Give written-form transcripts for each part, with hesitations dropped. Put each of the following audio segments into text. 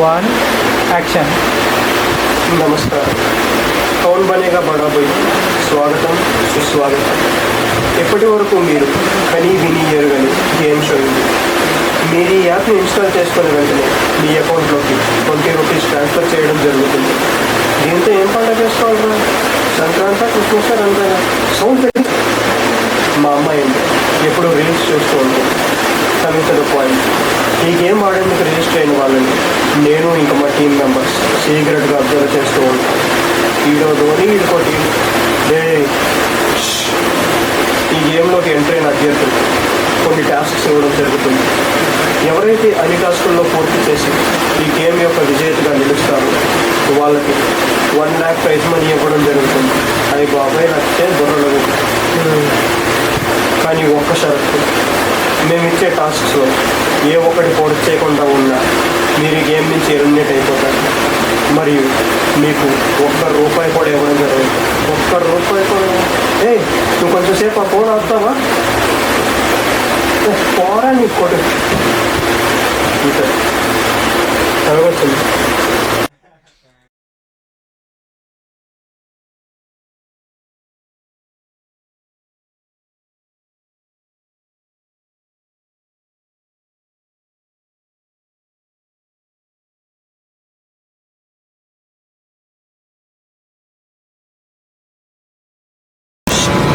One action. नमस्कार। कौन बनेगा बड़ा भाई स्वागतम सुस्वागతం। ఇప్పటి వరకు మీరు కనీ విని ఎరుగని గేమ్ షో ఇది. మీరు ఈ యాప్ని ఇన్స్టాల్ చేసుకున్న వెంటనే మీ అకౌంట్లోకి 20 రూపీస్ ట్రాన్స్ఫర్ చేయడం జరుగుతుంది. దీంతో ఏం పండుగ చేసుకోవాలరా? సంక్రాంతి, క్రిస్మస్, రంజాన్ సౌండ్ మా అమ్మాయి ఎప్పుడు రీల్స్ చూస్తూ ఉంటుంది. కమింగ్ టు పాయింట్, ఈ గేమ్ ఆడేందుకు రిజిస్టర్ అయిన వాళ్ళని నేను ఇంకా మా టీం మెంబర్స్ సీక్రెట్గా అబ్జర్వ్ చేస్తూ ఉంటాం. ఈడో ధోని, ఈడుకో టీం. ఈ గేమ్లోకి ఎంటర్ అయిన అభ్యర్థులు కొన్ని టాస్క్స్ ఇవ్వడం జరుగుతుంది. ఎవరైతే అన్ని టాస్కుల్లో పూర్తి చేసి ఈ గేమ్ యొక్క విజేతగా నిలుస్తారో వాళ్ళకి 1 lakh ప్రైజ్ మనీ ఇవ్వడం జరుగుతుంది. అది బాబాయ్ నచ్చే బుర్రలు. కానీ ఒక్క షరతు, మేము ఇచ్చే టాస్క్స్లో ఏ ఒక్కటి పూర్తి చేయకుండా ఉన్నా మీరు ఈ గేమ్ నుంచి ఎలిమినేట్ అయిపోతారు. మరియు మీకు ₹1 కూడా ఇవ్వడం జరుగుతుంది. ₹1 కూడా. నువ్వు కొంచెం సేపు ఆ ఫోన్ ఆపుతావా? పోరా నీ కొడు చదవచ్చింది.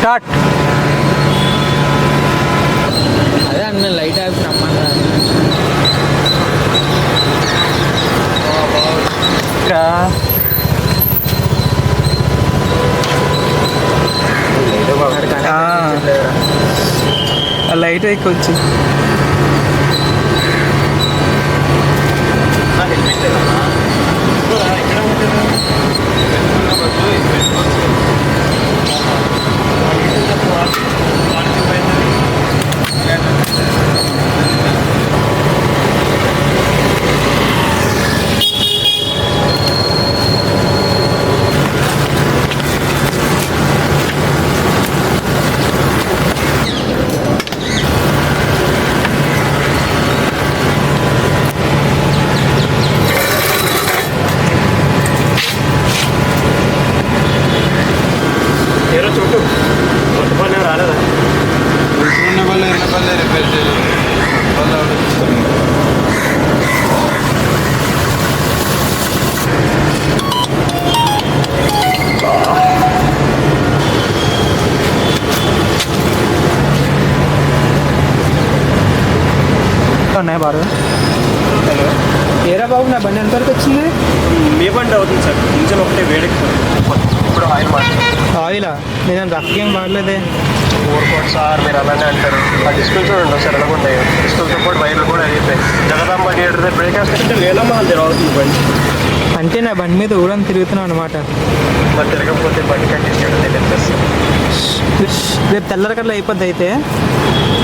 స్టార్ట్. అదే అన్న లైట్ ఆపి రమ్మన్నా. లైట్ ఎక్కువ వచ్చి ఉన్నాయి బారు. హలో, ఏరా బాబు, నా బండి ఎంతవరకు వచ్చింది? మీ బండి అవుతుంది సార్, ఇంజన్ ఒకటే వేడెక్కుతుంది. ఇప్పుడు ఆయిల్ ఆయిలా? నేను రఫ్గేం వాడలేదే. ఊరుకోండి సార్, మీరు అలానే అంటారు. ఆ డిస్కులు చూడండి సార్, ఎలా ఉన్నాయి. డిస్కులతో పాటు వైర్లు కూడా అయిపోయాయి. జగదాంబ థియేటర్ బ్రేక్ వేస్తుంటే లేలమ్మా అది అవుతుంది బండి. అంటే నా బండి మీద ఊరని తిరుగుతున్నావు అనమాట. మరి తిరగకపోతే బండి కంటిన్యూ చేయడం తెలియదు సార్. రేపు తెల్లరికల్లా అయిపోద్ది. అయితే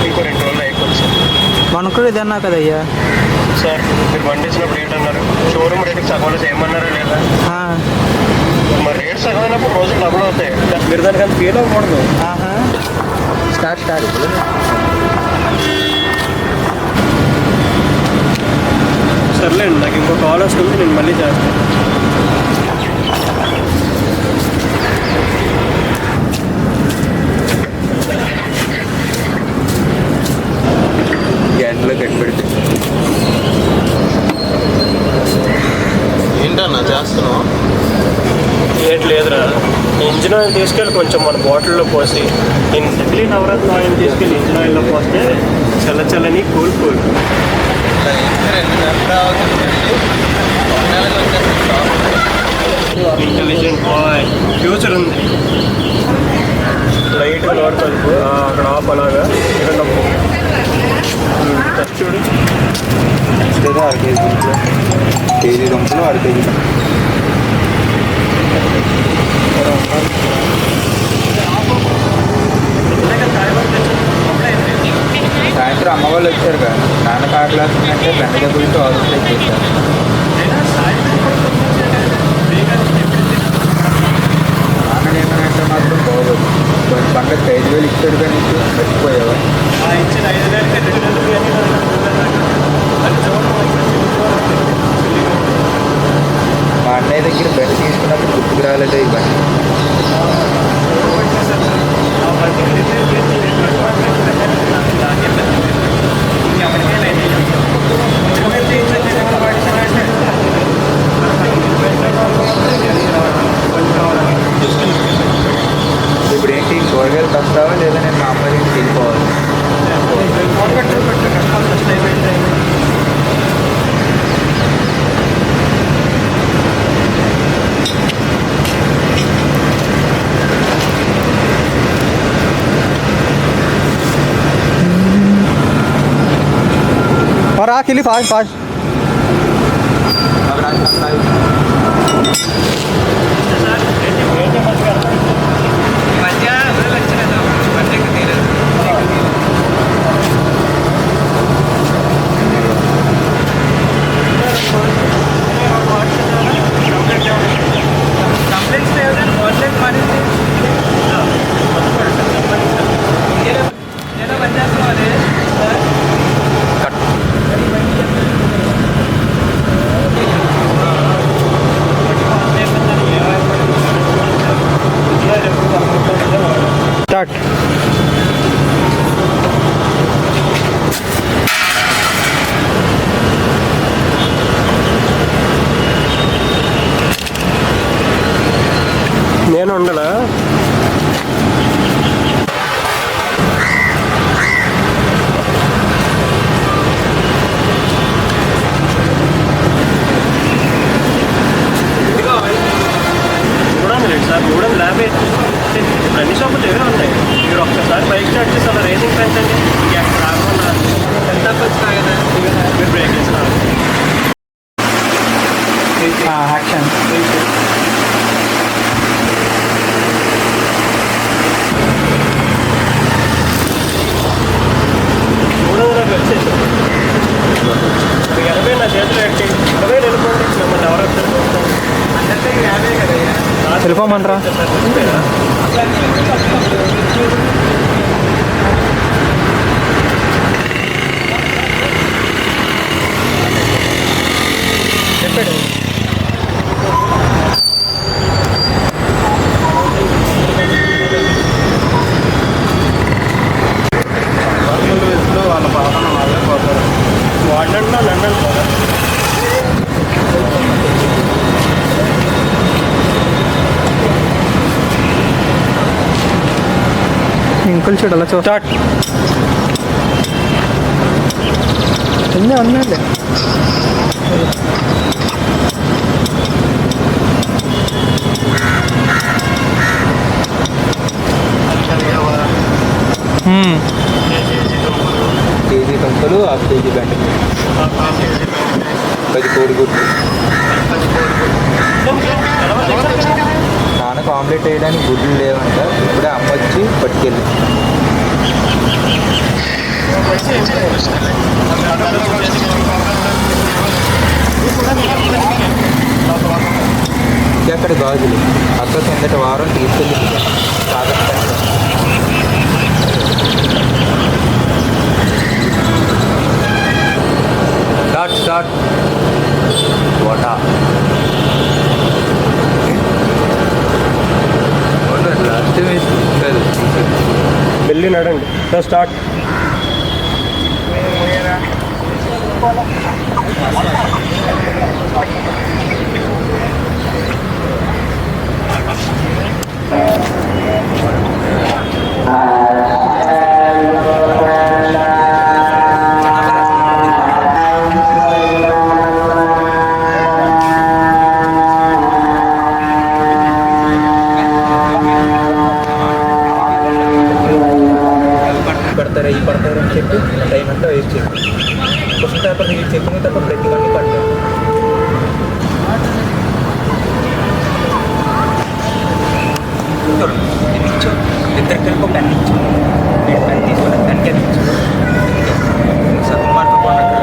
ఇంకో 2 రోజులు అయిపోతుంది సార్. మనకు ఇది అన్నా కదయ్యా. సార్, మీరు బండి ఇచ్చినప్పుడు ఏంటన్నారు? షోరూమ్ రేటుకి సగంలో చేయమన్నారా లేదా? మరి రేట్ సగం అయినప్పుడు రోజులు డబ్బులు అవుతాయి. మీరు దానికంత ఫీల్ అవ్వకూడదు. స్టార్ట్. సర్లేండి, నాకు ఇంకో కాల్ వస్తుంది, నేను మళ్ళీ చేస్తాను. గ్యాస్లో కట్టిపెడితే ఏంటన్నా చేస్తున్నావు? ఏట్ లేదురా, ఇంజిన్ ఆయిల్ తీసుకెళ్ళి కొంచెం మన బాటిల్లో పోసి ఇడ్లీ నవరత్న ఆయిల్ తీసుకెళ్ళి ఇంజిన్ ఆయిల్లో పోస్తే చల్లచల్లని కూల్ ఇంటెలిజెంట్ బాయ్, ఫ్యూచర్ ఉంది. లైట్ లోడ్ కలుపు, అక్కడ ఆఫ్ అలాగా ఇక్కడ నొప్పు. చూడు, 6 కేజీ దుంపలు 6 కేజీ. సాయంత్రం అమ్మ వాళ్ళు వచ్చారు కదా, నాన్న కాకలేస్తుందంటే బెండ గురించి ఆలోచన చేశారు. నాన్న ఏమనంటే మాత్రం బాగోదు. పండుగ 5,000 ఇచ్చాడు కానీ మర్చిపోయావా? ఇచ్చిన 5,000 అన్నయ్య దగ్గర బండి తీసుకున్నప్పుడు గుర్తుకు రాలేదు ఈ బండి. ఇప్పుడు ఏంటి కూరగాయలు వస్తావా లేదా నేను మా అమ్మ దగ్గరికి వెళ్ళిపోవాలి? और आके लिए फास्ट फास्ट स्टार्ट నేను ఉండనా? చూడండి సార్, చూడండి ల్యాబ్ అన్ని షాపులు ఏవే ఉన్నాయి. మీరు ఒక్కసారి బైక్ స్టార్ట్ చేసి అలా రేసింగ్ పెంచండి. ఎంత వచ్చినా కదా మీరు బ్రేక్ వేసినారు. एक्शन చూడండి నాకు వచ్చేసి 80 నా చేతిలో ఎట్టి 60 వెళ్ళిపోండి. మిమ్మల్ని ఎవరు వచ్చారు? వెళ్ళిపోమంటారా? చెప్పాడు వాళ్ళ పాపన వాళ్ళే పోతారు. వాడినంటున్నా నన్ను అనుకోరా. ఇంకుల్ చూడాల స్టార్ట్ ఎన్ని అన్నాలే కేజీ కంపలు, హాఫ్ కేజీ బండి, 10 కోడిగుడ్లు. నాన్నకు ఆమ్లెట్ వేయడానికి గుడ్లు లేవంట. ఇప్పుడే అమ్మ వచ్చి పట్టుకెళ్ళి. అక్కడ గాజులు అక్క కిందటి వారం తీసుకెళ్ళి స్టార్ట్ స్టార్ట్ వాటా లాస్ట్ వెళ్ళి నడండి. స్టార్ట్. పడతారా ఈ పడతారు అని చెప్పి టైం అంతా వేస్ట్ చేయాలి. క్వశ్చన్ పేపర్ నీకు చెప్పిన తప్ప ప్రతి వన్నీ పడతారు. ఇద్దరు కలిపి ఒక అన్ని ఇచ్చు. నేను పని తీసుకుని దానికి అది ఇచ్చు. సగం మార్కులు పోయినట్టు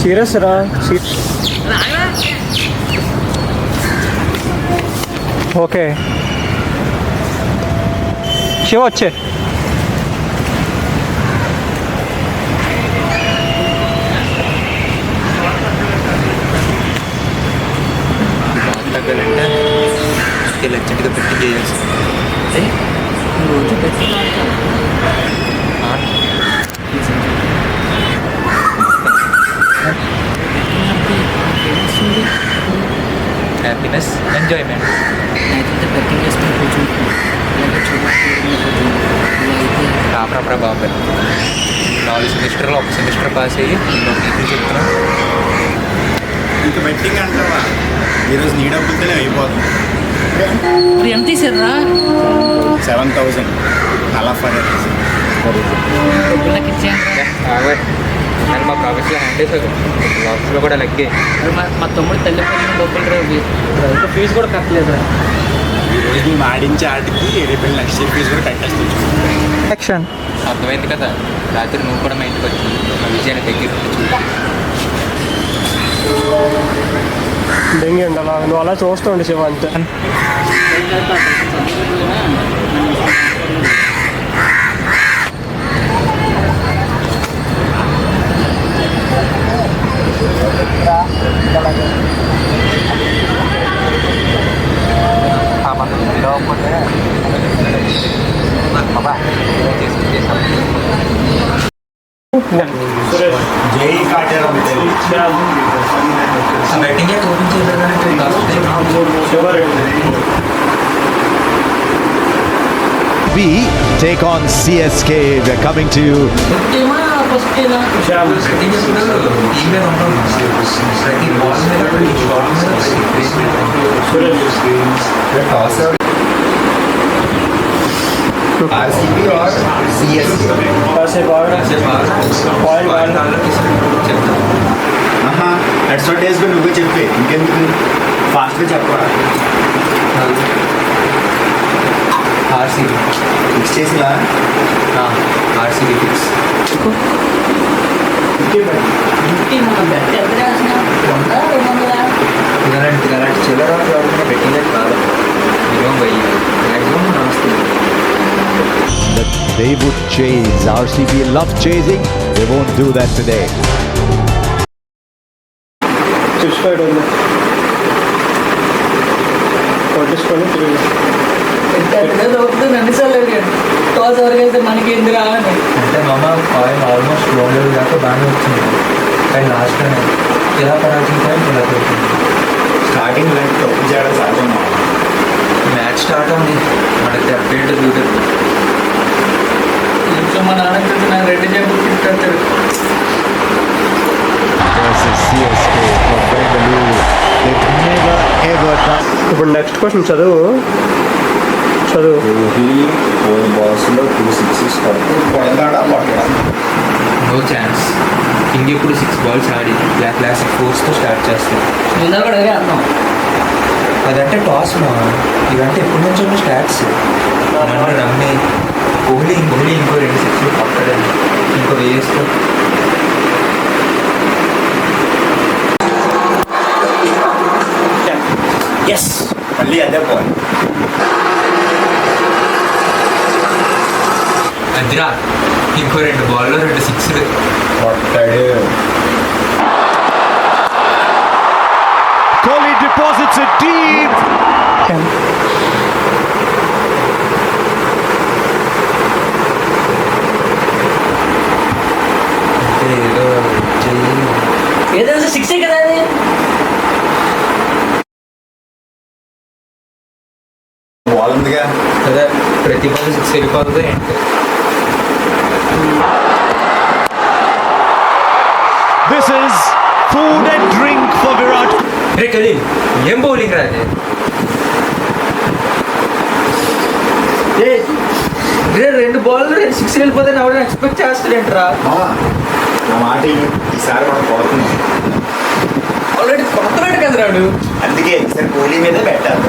సీరియస్ రా. ఓకే శివ వచ్చే తగ్గాలంటే స్కేల్ అర్జెంట్గా పెట్టి చేయాల్సి రోజు పెట్టి హ్యాపీనెస్ ఎంజాయ్మెంట్ అయితే బెట్టింగ్ చేసుకుని కూర్చుంటున్నాను ఇలాగే చూడాలి రామరా బాబాయ్ 4 సెమిస్టర్లో 1 సెమిస్టర్ పాస్ అయ్యి నేను టీచర్ చెప్తున్నా ఇంకా బెట్టింగ్ అంటావా ఈరోజు నీ డబ్బులతోనే అయిపోతుంది. ఇప్పుడు ఎంత తీసారా 7,000 అలా ఫర్ డబ్బులకి ఇచ్చాను నేను మా ప్రాఫెస్లో హ్యాండ్ వేసాను లాస్ట్లో కూడా లెక్కే మా తమ్ముడు తల్లిపోయిన డబ్బులు రేపు ఫీజు కూడా కట్టలేదా ఈరోజు మేము ఆడించే ఆటకి రేపు నెక్స్ట్ ఇయర్ ఫీజు కూడా కట్టేస్తాం. యాక్షన్ అర్థమైంది కదా రాత్రి నువ్వు కూడా మా ఇంటికి వచ్చి మా విజయాన్ని దగ్గర దెంగి అండి అలా నువ్వు అలా చూస్తూ ఉండి శివ అంతే. పిలవకపోతే బాబా జై కాటారా betting B take on CSK. We're coming to you. First ప్రతి బాల్ ఆర్సీబీ ఆర్ సిఎస్కే కాసేపు పాయింట్ చెప్తాను ఆహా అడ్వర్టైజ్మెంట్ నువ్వే చెప్పే ఇంకెందుకు ఫాస్ట్గా చెప్పరా ఆర్సీబీ ఫిక్స్ చేసినా ఆర్సీబీ ఫిక్స్ మనం బెట్ ఎంత రాసినా 100 200 ఇలాంటి చిల్లర బెట్టింగ్ కాదు మినిమం 1000 మ్యాక్సిమం నమస్తే That they would chase. RCB love chasing. They won't do that today. 65 ఉంది కొట్టించుకొని తిరిగి అన్నిసార్లు టాస్ ఎవరికైతే మనకి ఎందుకు రావాలి అంటే మామ కాయిన్ ఆల్మోస్ట్ లో లెవెల్ దాకా బాగానే వచ్చింది కానీ లాస్ట్లోనే ఇలా పడాల్సిన టైం ఇలా దొరికింది స్టార్టింగ్ లైన్ తప్పు చేయడం సాధ్యం మ్యాచ్ స్టార్ట్ ఉంది మనకి అప్డేట్ చూడదు ఇంట్లో మా నాన్న నాకు 2 జబ్బులు తింటారు Versus CSK from Bengaluru. They've never ever done. ఇప్పుడు నెక్స్ట్ క్వశ్చన్ చదువు కోహ్లీ 4 బాల్స్లో 2 సిక్సెస్ కొడతాడా కొట్టడా నో ఛాన్స్ కింగ్ ఇప్పుడు 6 బాల్స్ ఆడి క్లాసిక్ ఫోర్స్తో స్టార్ట్ చేస్తాం ముందర కూడా అదే అన్నాం అదంటే టాస్ మా ఇదంటే ఎప్పటి నుంచో ఉన్న స్టాట్స్ మనం నమ్మి కోహ్లీ ఇంకో 2 సిక్స్లు పక్కడండి ఇంకో వేస్తూ ఎస్ మళ్ళీ అదే బాల్ అదిరా ఇంకో 2 బాల్లో 2 సిక్స్లు కొట్టాడు Kohli deposits it deep. ఏదో చెయ్యి ఏదైనా 6 కదా అది బాల్ ఉందిగా కదా ప్రతి బాల్ 6 వెళ్ళిపోతుంది ఏంటి This is food and drink for Virat. రే ఖలీల్ ఏం బౌలింగ్ రా అది రే 2 బాల్ 2 6 వెళ్ళిపోతాను ఎవరైనా ఎక్స్పెక్ట్ చేస్తాడంటరా మావా నా మాట విను. ఈసారి మనం కొడుతున్నాం ఆల్రెడీ కొత్తనాడు కదా రాడు అందుకే ఈసారి కోహ్లీ మీద పెట్టాలి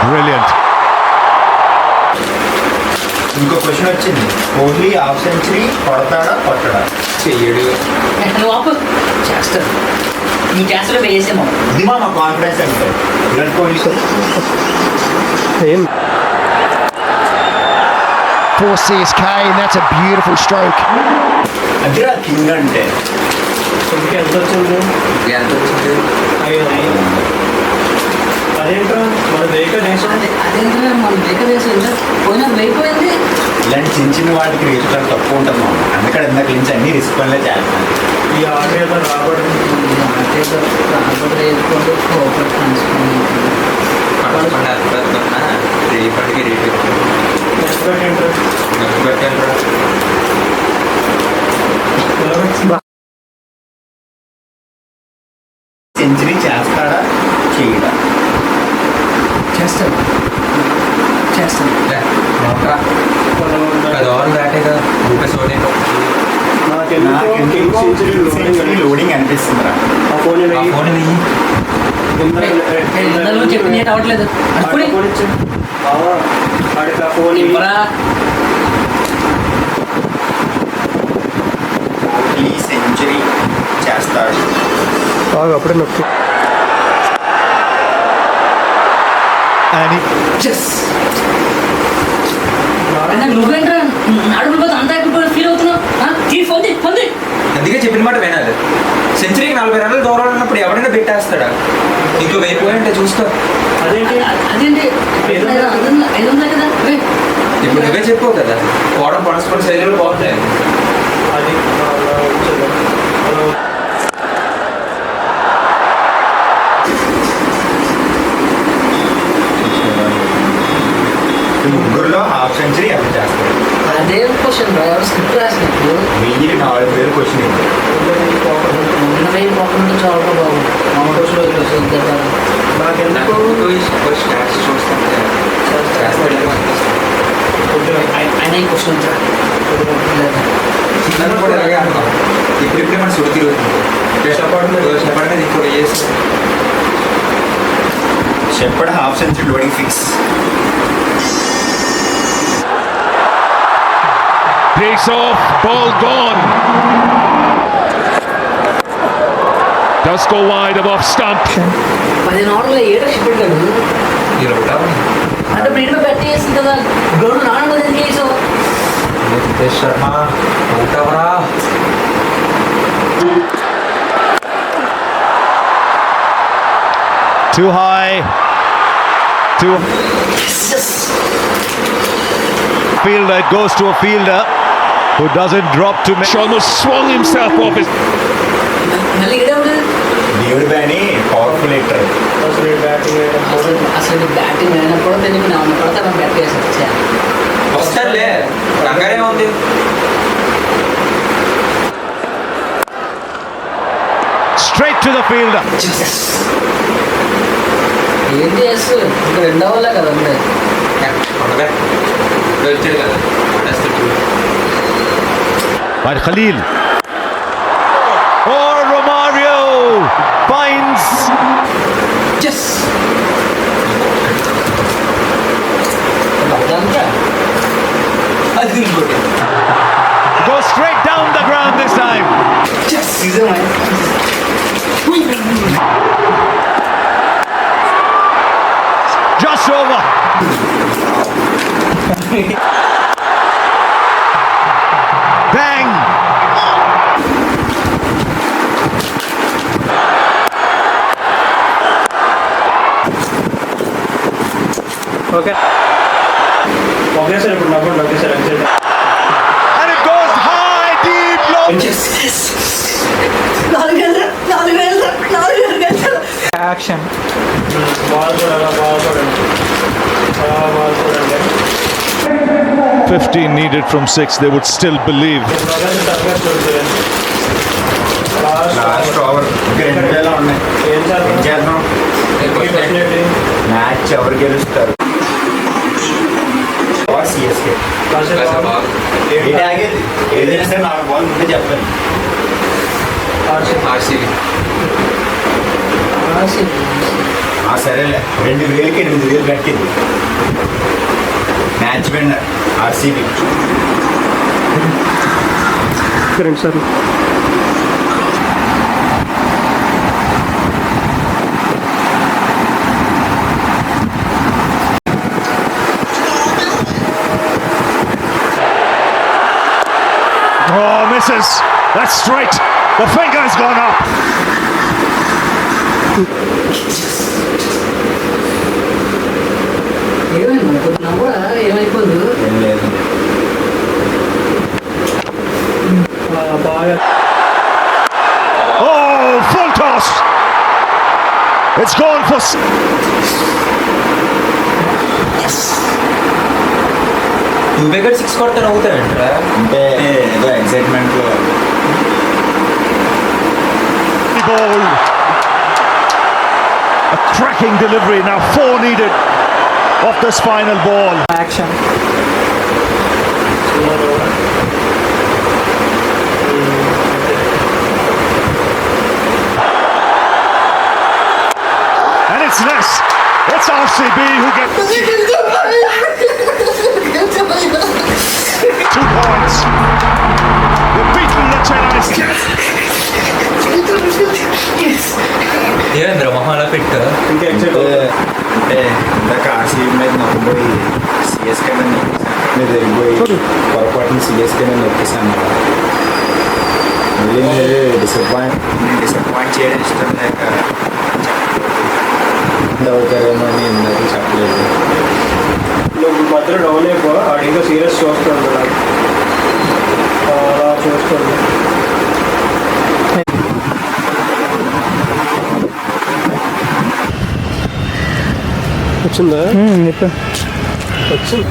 Brilliant. ఇంకో క్వశ్చన్ వచ్చింది కోహ్లీ హాఫ్ సెంచరీ కొడతాడా కొట్టడా చెయ్యడు నువ్వు ఆపు చేస్తాను నీ క్యాస్లో వేసేమో ఇది మా కాన్ఫిడెన్స్ అంటే విరాట్ కోహ్లీ ఏం For CSK, and that's a beautiful stroke. అదే కింగ్ అంటే ఇంటికి ఎంత వచ్చింది? ఎంత వచ్చింది? 5. అదేంట్రా మన దేశ దేశం అదేంటంటే మన దగ్గర వేసింది పోయినా అయిపోయింది. ఇలాంటి చిన్న చిన్న వాటికి రిస్క్ తక్కువ ఉంటుంది మనం అందుకని ఇందాక నుంచి అన్ని రిస్క్ వల్లే చేస్తాను ఈ ఆట ఏదో రాబడి వేసుకుంటూ కోపర్ పడుకున్న అర్థం రేపటికి రేపు ఎక్స్పెక్ట్ ఏంట్రా పెట్టాను సెంచరీ చేస్తాడా చేయడా చేస్తాను అది ఓవర్ దాటే కదా రూపీస్ ఓడే సెంచరీ లోడింగ్ అనిపిస్తుంది రా ఆ ఫోన్ ఆ ఫోన్ వెయ్యి చెప్పి నేను అవట్లేదు అప్పుడు ఆడికి ఆ ఫోన్ ఇవ్వరా కోహ్లీ సెంచరీ చేస్తాడు అప్పుడే నొక్కి And he నువ్వేంట్రా అడుగులు పోతే అంత ఫీల్ అవుతున్నావు పొంది అందుకే చెప్పిన మాట వినాలి సెంచరీకి 40 రన్నులు దూరం ఉన్నప్పుడు ఎవరైనా పెట్టేస్తాడా ఇంకో అయిపోయింటే చూస్తా అదేంటి అదేంటి 500 కదా ఇప్పుడు నువ్వే చెప్పావు కదా పోవడం పరస్పర శైలిలో బాగుంటాయి అది ముగ్గురులో హాఫ్ సెంచరీ ఎవరు చేస్తారు అదే క్వశ్చన్ ఎవరు స్క్రిప్ట్ రాసినప్పుడు 1004 క్వశ్చన్ వెయ్యి పోకుండా చాలా బాగుంది మా కోచ్లో నాకెందుకు స్టాట్స్ చూస్తుంటే ఆయన ఈ క్వశ్చన్ నన్ను కూడా అలాగే అనుకో ఇప్పుడిప్పుడే మన సుడి తిరుగుతుంది చెప్పండి ఇంకోటి చేసి చెప్పడు half century loading fix Pace off, ball gone. Does go wide of off stump. 10 ఓవర్లో 7 షిప్ పెట్టాడు ఇలా ఉంటావు అంటే ఇప్పుడు ఇంట్లో పెట్టి వేస్తుంది కదా గౌడు నాన్న ఎందుకు వేసావు Nitesh Sharma ఉంటావరా too high. Too fielder, it goes to a fielder who doesn't drop to me. Almost swung himself off his. మళ్ళీ ఇడే ఉంటుంది దేవుడి బ్యాని పవర్ఫుల్ హిట్టర్ అసలు బ్యాటింగ్ అసలు బ్యాటింగ్ అయినప్పుడు తెలియదు నా పడితే మనం బ్యాట్ చేస్తాం వస్తాడులే రంగారే ఉంది Straight to the fielder. ఏం చేస్తూ ఇంకా 2 ఓవర్లే కదా ఉంది ఉండగా వచ్చాడు కదా By Khalil. Oh, Romario finds. Chess అది ఇంకోటి Goes straight down the ground this time. Chess Just over. Bang. Okay ఒకేసారి ఇప్పుడు నవ్వండి ఒకేసారి అంతే And it goes high, deep, low. Action ball చూడాలి బాల్ చూడండి బాల్ చూడండి 15 needed from 6. They would still believe. తగ్గ చూడండి లాస్ట్ ఓవర్ ఇంకా 2 వేల ఉన్నాయి ఏం ఏం చేద్దాం చేద్దాం మ్యాచ్ ఎవరు గెలుస్తారు సిఎస్కే ఏంటి ఆగేది ఏదైనా సరే 4 బాల్ ముందే చెప్పాలి ఆర్సీబీ సరేలే 2000కి 8000 కట్టింది match winner RCB sir Oh, misses. That's straight. The finger's gone up. ఏమైంది అనుకుంటున్నాం కూడా ఏమైపోదు. ఏం లేదు. బాగా Oh, full toss. It's gone for. Two wicket 6 కొడితే నవ్వుతాయంటరా అంటే ఏదో ఎక్సైట్మెంట్లో. Ball. A cracking delivery. Now 4 needed off this final ball. Action. And it's less. It's RCB who get 2 points. They've beaten the Chennai. ఏమేంద్ర మొహాల పెట్టు ఇంకా excite అంటే ఇందాక RCB మీద నొక్కిపోయి CSK మీద మీరు వెళ్ళిపోయి పొరపాటున సిఎస్కే మీద నొక్కేసాను. మళ్ళీ మీరు డిసప్పాయింట్ చేయడం ఇష్టం లేక అవుతారేమో అని ఇందాక చెప్పలేదు. నువ్వు మధ్యలో డౌన్ అయిపో, ఆడు ఇంకా సీరియస్ చూస్తాడు అలా చూస్తాడు. వచ్చిందా? ఇప్పుడు వచ్చింది.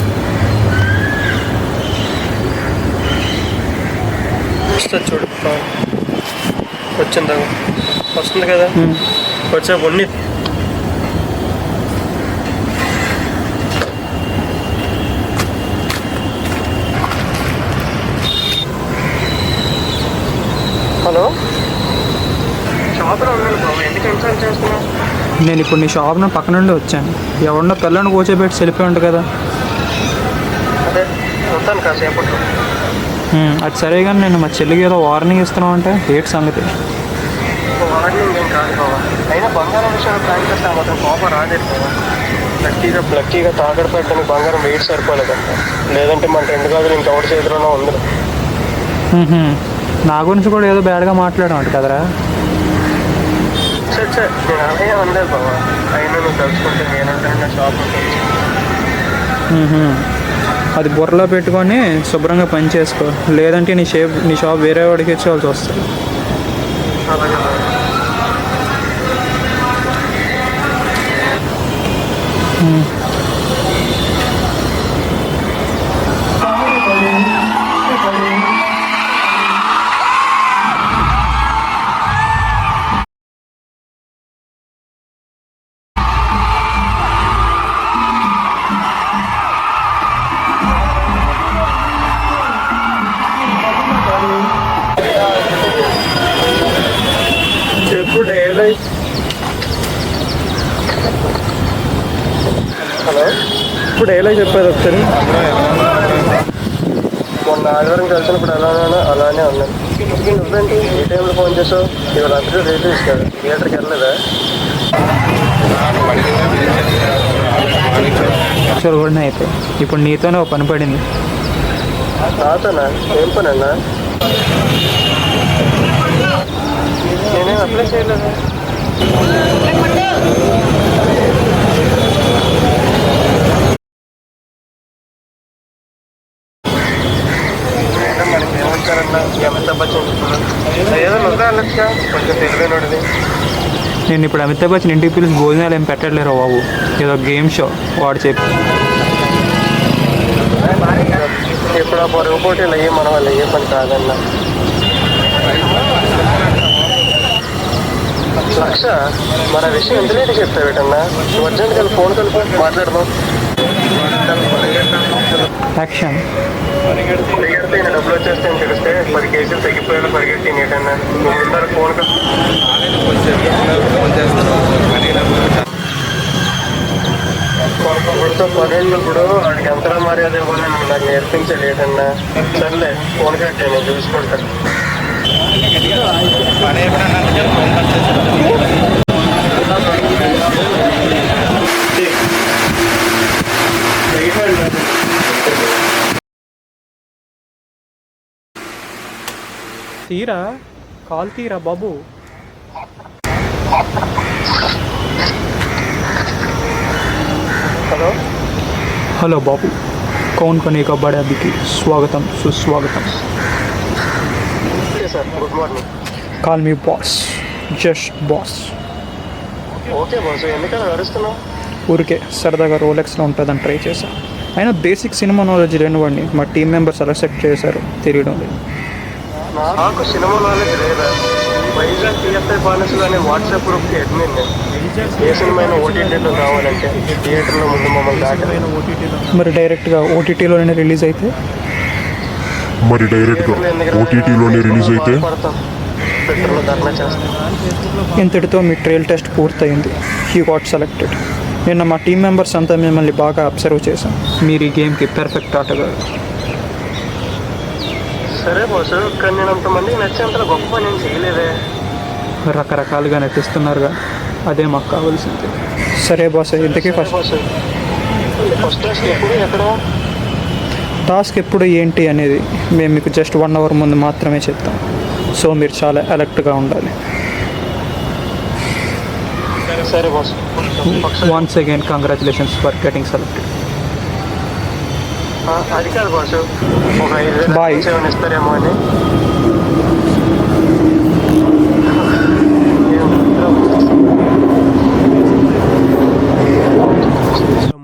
వస్తుంది చూడు, వచ్చిందా? వస్తుంది కదా, వచ్చా కొన్ని హలో షాప్లో ఉన్నాను బాబు, ఎందుకు ఇన్సల్ట్ చేస్తున్నావు? నేను ఇప్పుడు నీ షాప్ పక్క నుండి వచ్చాను. ఎవరినో పిల్లని కూర్చోబెట్టి సెల్ఫీ ఉంటుంది కదా. అదే వస్తాను కాసేపట్లో. అది సరే కానీ నేను మా చెల్లికి ఏదో వార్నింగ్ ఇస్తున్నావు అంటే ఏంటి సంగతి? వార్నింగ్ ఏం కాదు బాబా, అయినా బంగారం విషయంలో ప్లాన్ చేస్తే మాత్రం కోపం రాలేదు బాబా. లక్కీగా తాకడ పెట్టడానికి బంగారం వెయిట్ సరిపోలేదంట, లేదంటే మన 2 గదులు ఇంకెవరి చేతిలోనో ఉంది. నా గురించి కూడా ఏదో బ్యాడ్గా మాట్లాడమంట కదరా. సరే నేను అలాగే అనలేదు బాబా, అయినా నువ్వు తెలుసుకుంటే నేనంటే నా షాప్ ఉంటుంది. అది బుర్రలో పెట్టుకొని శుభ్రంగా పని చేసుకో, లేదంటే నీ షాప్ వేరే వాడికి ఇచ్చేవాల్సి వస్తుంది. అలాగే చెప్పు డైలీ. హలో, ఇప్పుడు ఎలా చెప్పేది ఒకసారి. మొన్న ఆదివారం కలిసినప్పుడు అలానే ఉన్నాను. నువ్వేంటి ఏ టైంలో ఫోన్ చేసావు? ఇవాళ అందరూ రేటు ఇస్తాడు, థియేటర్కి వెళ్ళలేదా? కూడా అయితే ఇప్పుడు నీతోనే ఒక పని పడింది. నాతోనా? ఏం పని అన్నా? నేనేం అప్లై చేయలేదు. మనకి ఏమంటారన్నా, అమితాబ్ బచ్చన్ ఏదో నువ్వే వెళ్ళొచ్చుగా, కొంచెం తెలివైనది. నేను ఇప్పుడు అమితాబ్ బచ్చన్ ఇంటికి పిలిచి భోజనాలు ఏం పెట్టట్లేరు బాబు, ఏదో గేమ్ షో వాడు చెప్పి. ఇప్పుడు ఆ పొరుగు పోటీలు అయ్యి మన వాళ్ళు ఏ పని కాదన్నా. లక్ష మన విషయం ఎంత లేట్ చెప్తావేటన్నా? నువ్వు అర్జెంట్ కలిపి ఫోన్ కలిపి మాట్లాడదాం. యాక్షన్. పరిగెడితే ఈయన డబ్బులు వచ్చేస్తే అని తెలిస్తే 10 కేజీలు తగ్గిపోయేలా పరిగెట్టి నీటన్నా. నువ్వు ముందర ఫోన్ కొడుతో పదేళ్ళప్పుడు వాడికి ఎంతలా మర్యాద ఇవ్వాలని నువ్వు నాకు నేర్పించలేదన్నా. సర్లే ఫోన్ కట్టే, నేను చూసుకుంటాను. తీరా కాల్ తీరా బాబు. హలో హలో బాబు, కౌన్ బనేగా బడాబీకి స్వాగతం సుస్వాగతం. Okay sir, good morning. Call me boss, just boss. Okay boss, ఎందుకలా అరుస్తున్నావు? ఊరికే సరదాగా రోలెక్స్లో ఉంటుందని ట్రై చేశాను. అయినా బేసిక్ సినిమా నాలెడ్జ్ లేనివాడిని మా టీం మెంబర్స్ అలసెప్ట్ చేశారు, తెలియడం లేదు. నాకు సినిమా నాలెడ్జ్ లేదా? వైజాగ్ టీఎఫ్ఐ బానిసలు అనే వాట్సాప్ గ్రూప్కి అడ్మిన్ నేను. ఏ సినిమా అయినా ఓటీటీలో కావాలంటే థియేటర్లో ముందు మమ్మల్ని దాటమైన మరి డైరెక్ట్గా ఓటీటీలోనే రిలీజ్ అయితే పడతాం, ట్విట్టర్లో ధర్నా చేస్తాం. ఇంతటితో మీ ట్రయల్ టెస్ట్ పూర్తయింది. You got selected. నిన్న మా టీం మెంబర్స్ అంతా మిమ్మల్ని బాగా అబ్జర్వ్ చేశాం. మీరు ఈ గేమ్కి పెర్ఫెక్ట్ ఆటగారు. సరే బాసు, కానీ నేను అంతమందికి నచ్చేంత గొప్ప పని నేను చేయలేదే. రకరకాలుగా నటిస్తున్నారుగా, అదే మాకు కావాల్సింది. సరే బాస్, ఇంతకీ బాసు, ఫస్ట్ టాస్క్ ఎప్పుడు ఎక్కడ? టాస్క్ ఎప్పుడు ఏంటి అనేది మేము మీకు జస్ట్ 1 hour ముందు మాత్రమే చెప్తాం. సో మీరు చాలా అలర్ట్గా ఉండాలి. సరే boss. Once again congratulations for getting selected. అది కాదు బాసు, ఒక 5,000 Bye. ఏమైనా ఇస్తారేమో అని.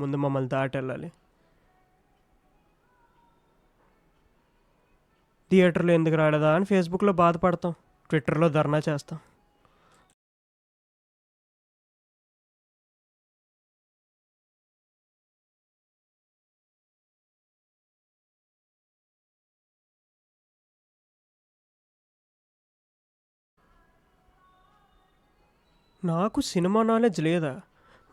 ముందు మమ్మల్ని దాటి వెళ్ళాలి. థియేటర్లో ఎందుకు రాలేదా అని ఫేస్బుక్లో బాధపడతాం, ట్విట్టర్లో ధర్నా చేస్తాం. నాకు సినిమా నాలెడ్జ్ లేదా?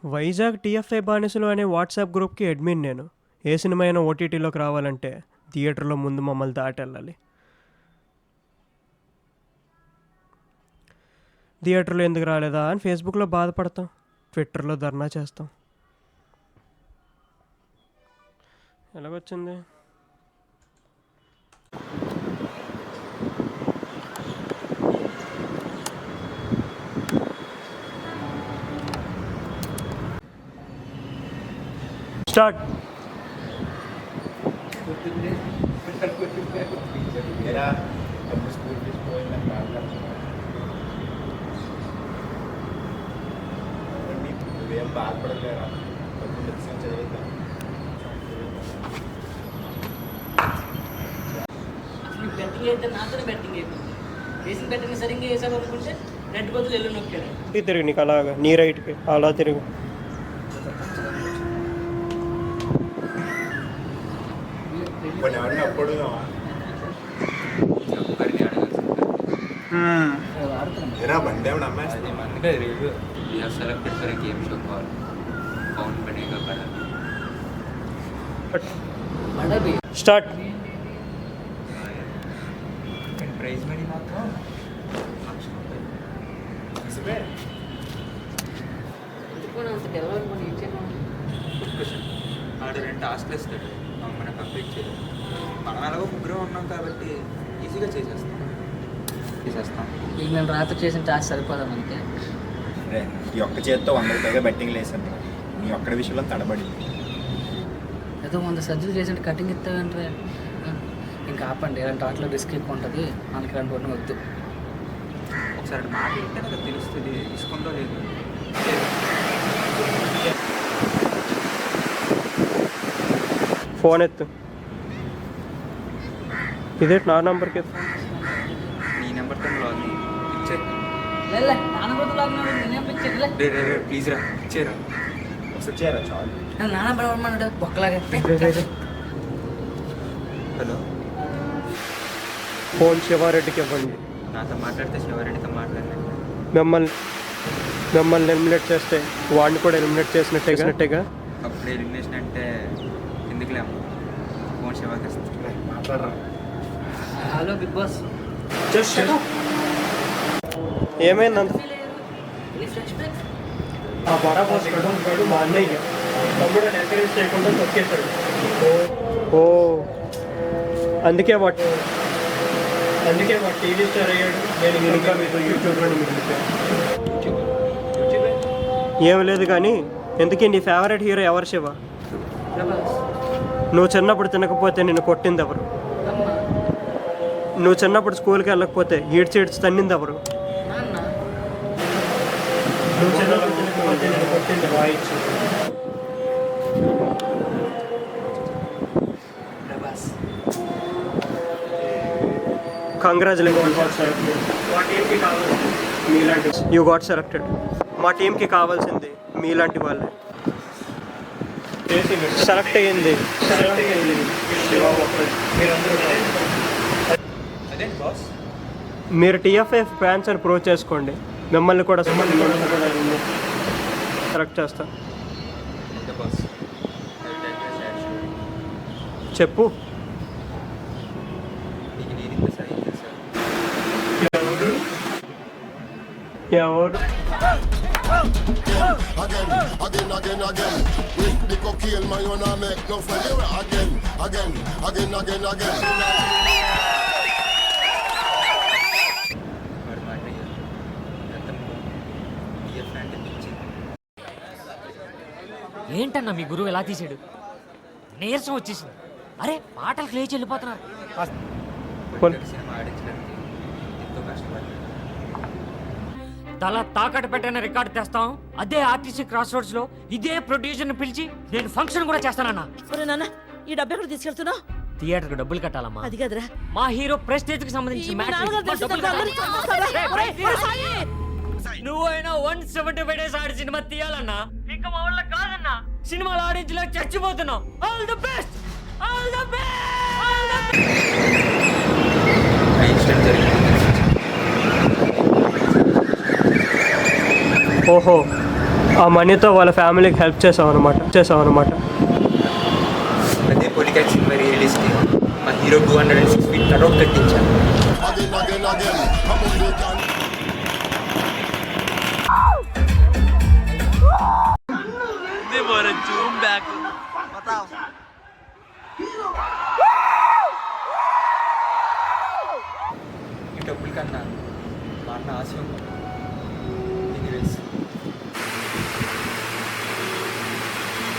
వైజాగ్ టీఎఫ్ఐ బానిసలు అనే వాట్సాప్ గ్రూప్కి అడ్మిన్ నేను. ఏ సినిమా అయినా ఓటీటీలోకి రావాలంటే థియేటర్లో ముందు మమ్మల్ని దాటి వెళ్ళాలి. థియేటర్లో ఎందుకు రాలేదా అని ఫేస్బుక్లో బాధపడతాం, ట్విట్టర్లో ధర్నా చేస్తాం. ఎలాగొచ్చింది? స్టార్ట్. నువ్వేం బాధపడలేరా, చదువుతా. బెట్టింగ్ అయితే నాతోనే బెట్టింగ్ అయిపోయింది. వేసిన బెట్టింగ్ సరిగ్గా వేసాను అనుకుంటే రెడ్ బదులు ఎల్లు నొక్కాడు. తిరుగు, నీకు అలాగా నీ రైట్కి అలా తిరుగు. కొన్ని ఎవరిని అప్పుడు ఏరా బండి ఏమన్నా అమ్మేస్తా. అందుకే review you're selected for game show call Kaun Banega Badabi. Badabi start. Prize money మాత్రం అంత డెవలప్ మనం ఇచ్చాను. ఆడు 2 టాస్క్లు ఇస్తాడు, మనం కంప్లీట్ చేయాలి. మనం ఎలాగో ముగ్గురు ఉన్నాం కాబట్టి ఈజీగా చేసేస్తాం. ಈಗ నేను రాత్రి చేసిన టాస్క్ సరిపోదా మనకి? ఈ ఒక్క చేత్తో 100 పైగా బెట్టింగ్లు వేసాను. నీ ఒక్కడి విషయంలో తడబడి ఏదో 100 సర్జరీ చేసి కటింగ్ ఇస్తావంటే ఇంకా ఆపండి. ఇలాంటి వాటిలో రిస్క్ ఎక్కువ ఉంటుంది, మనకి ఇలాంటి వాటిని వద్దు. ఒకసారి మాట వింటే నాకు తెలుస్తుంది తీసుకుందో లేదు. ఫోన్ ఎత్తు. ఇదే నా నంబర్కి ఎత్తు. నీ నెంబర్తో లాగిన్ ఇచ్చేది. లే నాన్న బదులు లాగినాడు, నేనేం పిచ్చేది. రే ప్లీజ్ రా, ఇచ్చేరా. ఒకసారి చేయరా చాలు. నాన్న పడమన్నాడు బొక్కలాగా. హలో, ఫోన్ శివారెడ్డికి ఇవ్వండి. నాతో మాట్లాడితే శివారెడ్డితో మాట్లాడినా. మిమ్మల్ని ఎలిమినేట్ చేస్తే వాడిని కూడా ఎలిమినేట్ చేసినట్టేగా. అప్పుడు ఎలిమినేషన్ అంటే ఎందుకులే అమ్మ, ఫోన్ శివాకి ఇస్తాను. మాట్లాడరా. Hello big boss. ఏమైందంత? ఆ బడా బాస్ గడు మా అన్నయ్య తమ్ముడు ఎంకరేజ్ చేయకుండా తొక్కేశాడు. ఓ అందుకే వాటి అందుకే వాడు టీవీ స్టార్ అయ్యాడు. నేను ఇంకా మీతో యూట్యూబ్లోని మిగిలిపోయాను. ఏం లేదు కానీ ఎందుకే నీ ఫేవరెట్ హీరో ఎవరు శివ? ప్రభాస్. నువ్వు చిన్నప్పుడు తినకపోతే నిన్ను కొట్టింది ఎవరు? అమ్మ. నువ్వు చిన్నప్పుడు స్కూల్కి వెళ్ళకపోతే ఈడ్చి తన్నింది ఎవరు? నాన్న. నువ్వు చిన్నప్పుడు తినకపోతే నేను కొట్టింది వాయిచ్చు. Prabhas. Congratulations. You got selected. మా టీంకి కావాల్సింది మీలాంటి వాళ్ళే. సెలెక్ట్ అయ్యింది. అదేంటి బాస్? మీరు టీఎఫ్ఐ ఫ్యాన్స్ అని ప్రూవ్ చేసుకోండి. మిమ్మల్ని కూడా సెలెక్ట్ చేస్తా. Okay boss. చెప్పు. నీకు నేను ఇంత సాయం చేశాను. ఎవరు? Again. With the cocaine, man, you not make no friend. Again. వాడు మాట ఎంత టీఎఫ్ అంటే పిచ్చింది. ఏంటన్నా మీ గురువు ఎలా తీసాడు? నీరసం వచ్చేసింది. అరే పాటలకు లేచి వెళ్ళిపోతున్నారు. సినిమా ఆడించడానికి ఎంతో కష్టపడ్డాను. తల తాకట్టు పెట్టిన రికార్డు తెస్తాం. అదే ఆర్టీసీ క్రాస్ రోడ్స్ లో ఇదే ప్రొడ్యూసర్ని పిలిచి నేను ఫంక్షన్ కూడా చేస్తానన్నా. ఒరే నాన్న, ఈ డబ్బు ఎక్కడ తీసుకెళ్తున్నావు? థియేటర్కి డబ్బులు కట్టాలమ్మా. అది కదరా, మా హీరో ప్రెస్టేజ్ కి ఈ సంబంధించిన మీ మ్యాచ్ నాన్నగారు తెలిసి డబ్బులు తనకు అందరికీ చంపేస్తారా? ఒరే, ఒరే సాయి! నువ్వైనా 175 డేస్ ఆడి సినిమా తీయాలన్నా. ఇంకా మా వల్ల కాదన్నా. సినిమాలు ఆడించలేక చచ్చిపోతున్నాం. All the best. ఆ ఇన్సిడెంట్ జరిగింది. ఓహో, ఆ మనీతో వాళ్ళ ఫ్యామిలీకి హెల్ప్ చేసావు అనమాట. అదే పొలిటికల్ సినిమా రిలీజ్కి మా హీరో 206 ఫీట్ కటౌట్ కట్టించాను. Again. I'm on the gun. ఈ డబ్బుల కన్నా మా అన్న ఆశయం anyways.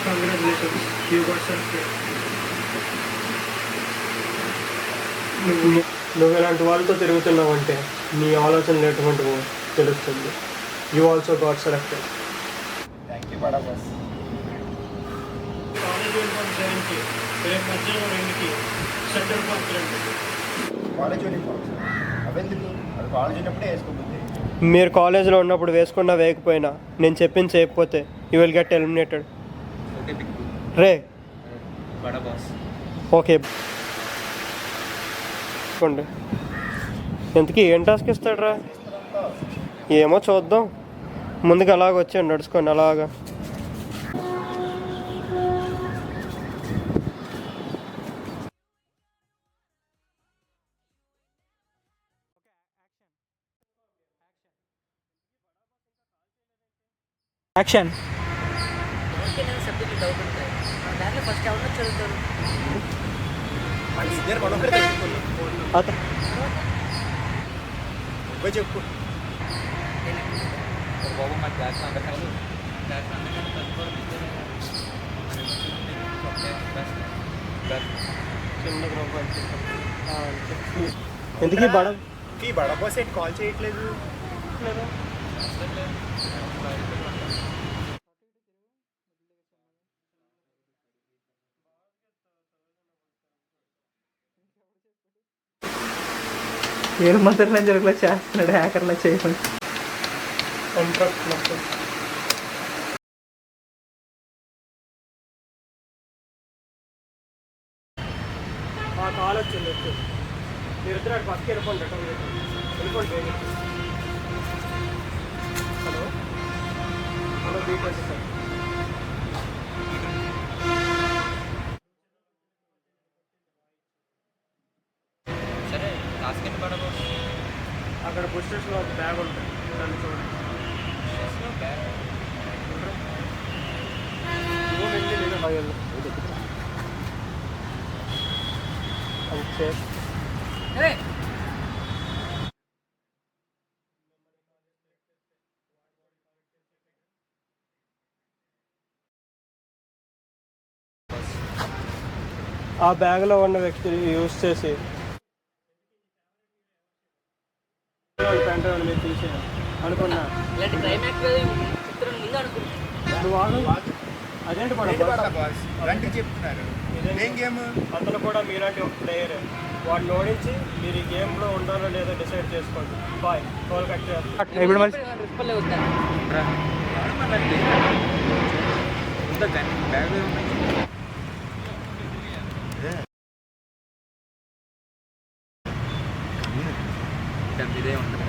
Congratulations. You got selected. నువ్వు ఇలాంటి వాళ్ళతో తిరుగుతున్నావంటే నీ ఆలోచనలు ఎటువంటివో తెలుస్తుంది. You also got selected. Thank you బడా బాస్. కాలేజ్ యూనిఫామ్స్ అవెందుకు? అది కాలేజ్ ఉన్నప్పుడే వేసుకోబోద్ది. మీరు కాలేజీలో ఉన్నప్పుడు వేసుకున్నా వేయకపోయినా నేను చెప్పింది చేయకపోతే you will get eliminated. Okay big రే. బడా బాస్. ఓకే. ఎంతకీ ఏం టాస్క్ ఇస్తాడ్రా? ఏమో చూద్దాం. ముందుకు అలాగ వచ్చాను నడుచుకోండి అలాగా. యాక్షన్. సబ్జెక్ట్ డౌట్ ఉంటాయి. దాంట్లో ఫస్ట్ ఎవరు చదువుతారు? చెప్పు. బాబు మా క్లాస్ అందరికీ ఎందుకు ఈ బడా బాస్ ఏంటి కాల్ చేయట్లేదు? ఏడు మంత్రులు జరుగులో చేస్తున్నాడు హ్యాకర్లా చేయకుండా. ఆ కాల్ వచ్చింది. మీరిద్దరు అటు పక్కకి వెళ్ళిపోండి. Hello B20 sir. సరే టాస్క్ బడా బాస్. అక్కడ బుస్టర్స్లో ఒక బ్యాగ్ ఉంటుంది, దాన్ని చూడండి. బ్యాగ్ అంతే. ఆ బ్యాగ్లో ఉన్న వ్యక్తి యూజ్ చేసి పెన్ డ్రైవ్ మీరు తీసేయాలి అనుకున్నా. ఇలాంటి క్లైమాక్స్ చిత్రం ముందు అనుకుంటున్నాను. అదేంటి చెప్తున్నారు అతను కూడా మీలాంటి ఒక ప్లేయర్. వాడిని ఓడించి మీరు ఈ గేమ్లో ఉండాలో లేదో డిసైడ్ చేసుకోండి. బాయ్, కాల్ కట్ చేయాలి. ఇప్పుడు మళ్ళీ రిప్పలే వద్దాను. బ్యాగ్ ఇదే ఉంటుంది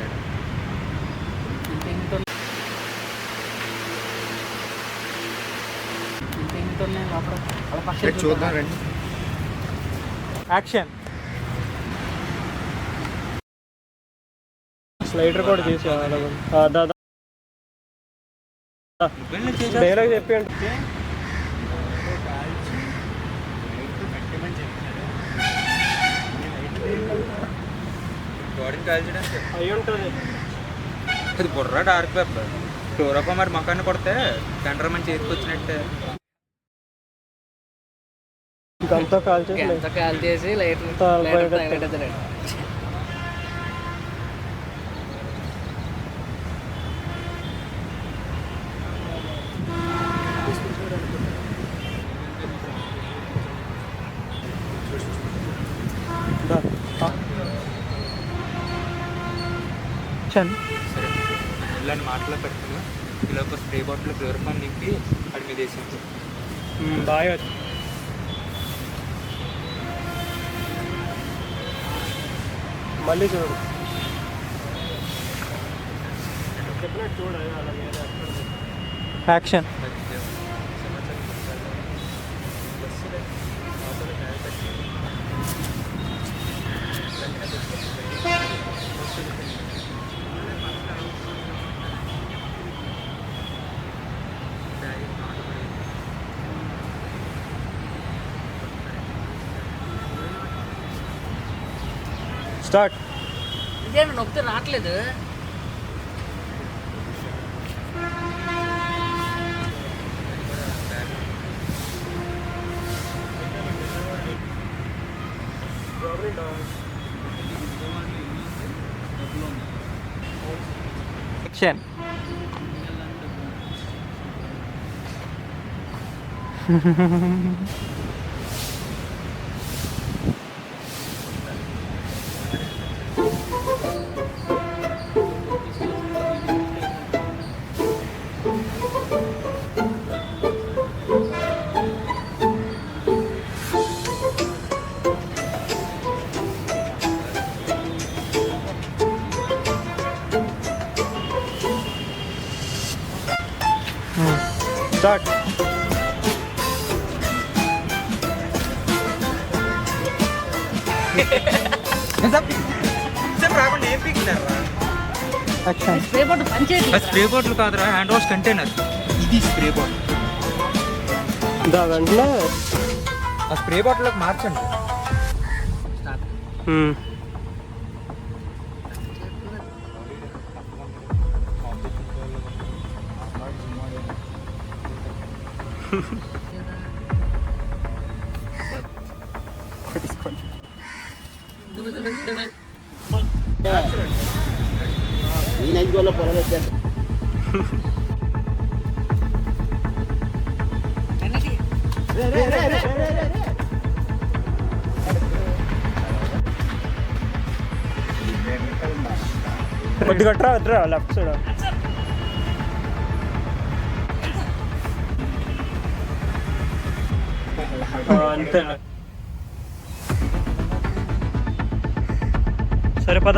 చూద్దాం రండి. యాక్షన్. స్లైడర్ కూడా తీసేయాలి. డైలాగ్ చెప్పండి. బాడీని కాల్చడానికి అయి ఉంటుంది. అది బుర్ర డార్క్ పేపర్ క్లోరోపా మరి మొఖాన్ని కొడితే కండ్ర మంచి చేసుకొచ్చినట్టే. ఇంకంతా కాల్ చేసి ఎంత కాల్ చేసి లైట్ యాక్షన్. సరే ఇలాంటి మాటలో పెడుతున్నా ఇలా ఒక స్ప్రే బాటిల్ క్లోరోఫామ్ నింపి అడి మీద వేసింది. బాగా మళ్ళీ చూడు. చెప్పినట్టు చూడ యాక్షన్. స్టార్ట్. ఇదేనా నొక్కితే రావట్లేదు. యాక్షన్. స్టార్ట్. రాకుండా ఏం పీకినారా? యాక్షన్. స్ప్రే బాటిల్ పనిచేయట్లేదు. స్ప్రే బాటిల్ కాదురా, హ్యాండ్ వాష్ కంటైనర్. ఇది స్ప్రే బాటిల్. వెంటనే ఆ స్ప్రే బాటిల్లోకి మార్చండి. కొద్దిగా ట్రా లెఫ్ట్ సైడ్. అంతే. సరే పద.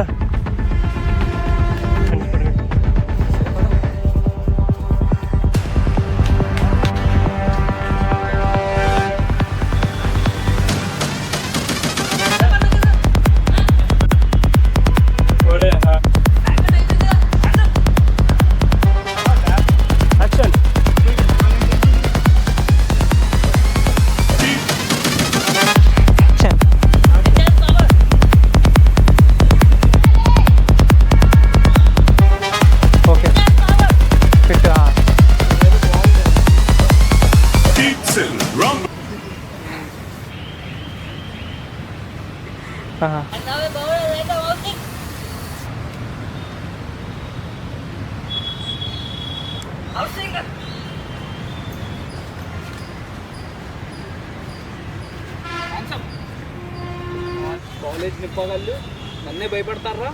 కాలేజ్ నిప్పగళ్ళు నన్నే భయపడతారా?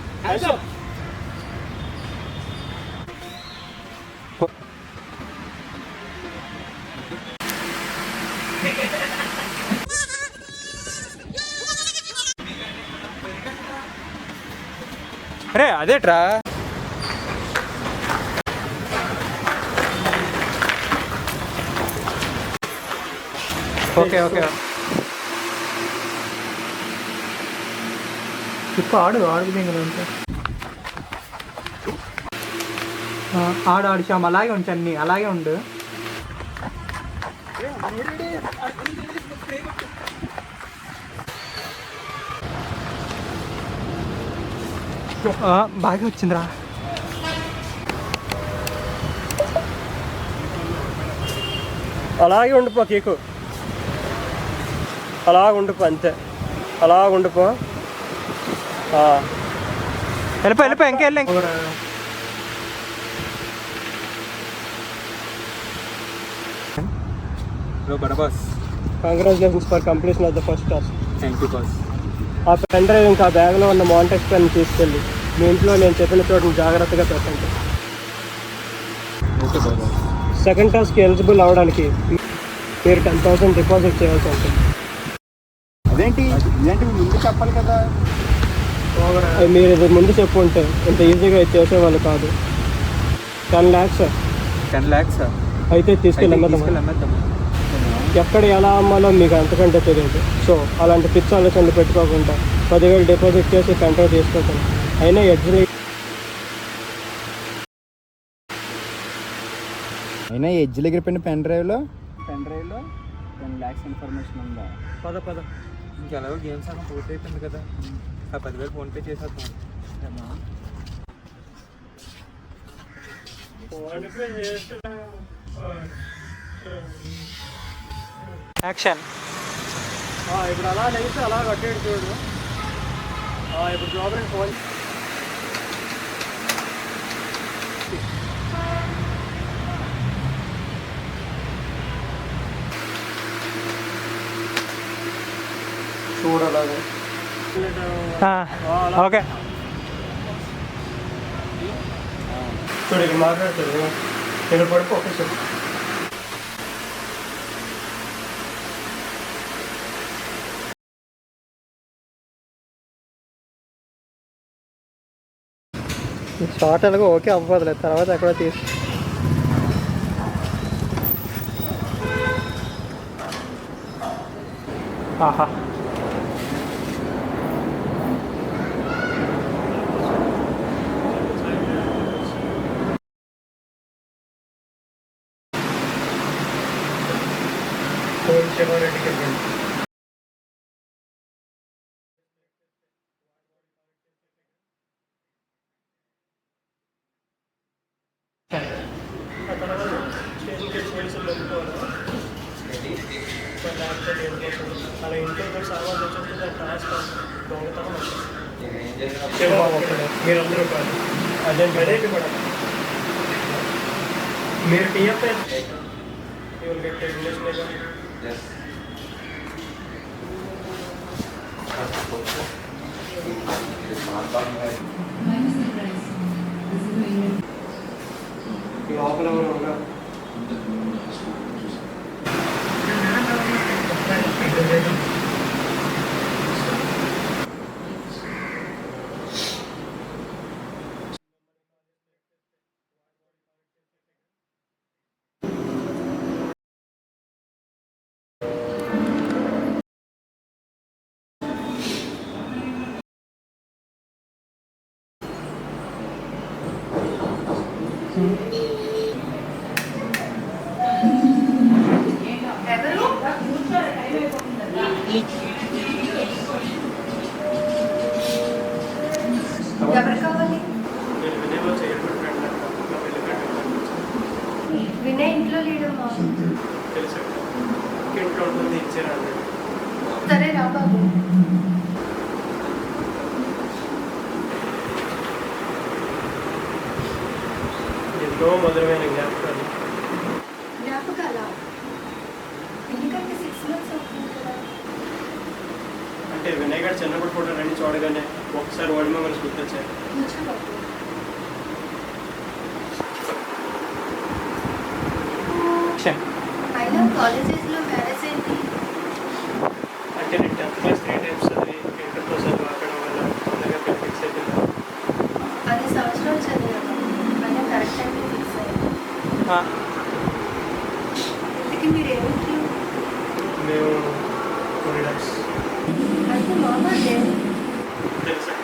అరే అదేట్రా ఓకే ఓకే ఇప్పుడు ఆడుతుంది ఇంకా ఆడు శ్యామ్ అలాగే ఉంచు అన్ని అలాగే ఉండు. బాగా వచ్చిందిరా. అలాగే ఉండిపో కేకు, అలాగ ఉండిపో అంతే, అలాగ ఉండిపో. వెళ్ళిపో ఇంకా వెళ్ళి congratulations for completion of the first task. Thank you boss. ఆ పెన్ డ్రైవ్ ఇంకా బ్యాగ్లో ఉన్న మాంటెక్స్ పెన్ తీసుకెళ్ళి మీ ఇంట్లో నేను చెప్పిన చోటుని జాగ్రత్తగా పెట్టండి. ఓకే బాబా. సెకండ్ టాస్క్కి ఎలిజిబుల్ అవ్వడానికి మీరు 10,000 డిపాజిట్ చేయాల్సి ఉంటుంది. అదేంటి ముందు చెప్పాలి కదా. మీరు ఇది ముందు చెప్పుంటే ఇంత ఈజీగా ఇది చేసేవాళ్ళు కాదు. 10 lakhs 10 lakhs అయితే తీసుకెళ్ళి ఎక్కడ ఎలా అమ్మాలో మీకు అంతకంటే తెలియదు. సో అలాంటి పిచ్చి ఆలోచనలు పెట్టుకోకుండా 10,000 డిపాజిట్ చేసి కంట్రోల్ తీసుకోకండి. అయినా ఎడ్జ్లో ఎగిరిపోయిన పెన్ డ్రైవ్లో 10 lakhs ఇన్ఫర్మేషన్ ఉందా? పద ఇంకెలాగో గేమ్స్ అక్కడ పూర్తి అయిపోయింది కదా, ఆ 10,000 ఫోన్పే చేసేద్దాం. యాక్షన్. ఇప్పుడు అలా లేచి అలా కట్టేడు చూడు. ఇప్పుడు జాబ్ ఫోన్ చూడాలి. ఓకే చూడు ఇక్కడ మాట్లాడుతుంది. నేను పడుకో ఓకే సార్. షార్ట్ ఎలాగో ఓకే అవ్వదులేదు, తర్వాత ఎక్కడో తీసి ఆహా అలా ఇంట్లో సామాన్ తెచ్చేస్తే టాస్క్ దొంగతనం మీరందరూ కాదు. అదే కూడా మీరు టీఎఫ్ లోపల ఉన్నారు. వినయ్ ఇంట్లో లేడమ్మా. తెలుసు ఇంట్లో ఉంటుంది ఇచ్చారా. సరే రా బాబు. ఎంతో మధురమైన జ్ఞాపకాలు. జ్ఞాపకాల ఎందుకంటే 6 months అవుతుంది కదా. అంటే వినయ్ గారు చిన్నప్పుడు ఫోటో రెండు చూడగానే ఒకసారి ఓల్డ్ మెమరీస్ గుర్తొచ్చాయి. కూర్చోబాబు. అయినా కాలేజెస్లో మ్యారేజ్ ఏంటి? అంటే నేను 10th క్లాస్ 3 times చదివి ఇంటర్తో చదివి ఆపడం వల్ల తొందరగా ఫిక్స్ అయిపోయింది. అది సంవత్సరాలు చదివాను అయినా కరెక్ట్ టైంలో ఫిక్స్ అయ్యాను. ఇంటికి మీరు ఏమిటి? మేము కొరిడాక్స్ అయితే మామ లేదు. తెలుసా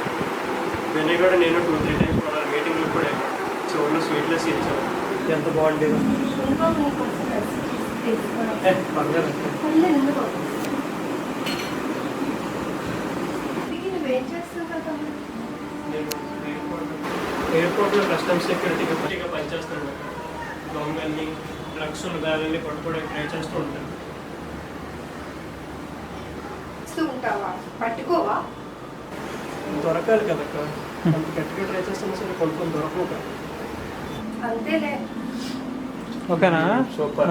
వినయ్ కూడా నేను 2-3 times మన మీటింగ్లో కూడా వెళ్ళాను. చివరిలో స్వీట్లెస్ ఇచ్చాను. ఎంత బాగుండేది. ఇంకొక నీకోసం తీసుకోవడం పర్లేదు. పర్లేదు ఎందుకు నువ్వేం చేస్తావు కదా? నేను ఎయిర్పోర్ట్లో కస్టమ్స్ సెక్యూరిటీగా పనిచేస్తున్నాను. దొంగల్ని డ్రగ్స్ దానిని పట్టుకోవడానికి ట్రై చేస్తూ ఉంటాను. ఉంటావా? పట్టుకోవా? దొరకాలి కదక్క. అంత గట్టిగా ట్రై చేస్తున్నా సరే కొనుక్కొని దొరకవు కదా. అంతేలే. ఓకేనా? సూపర్.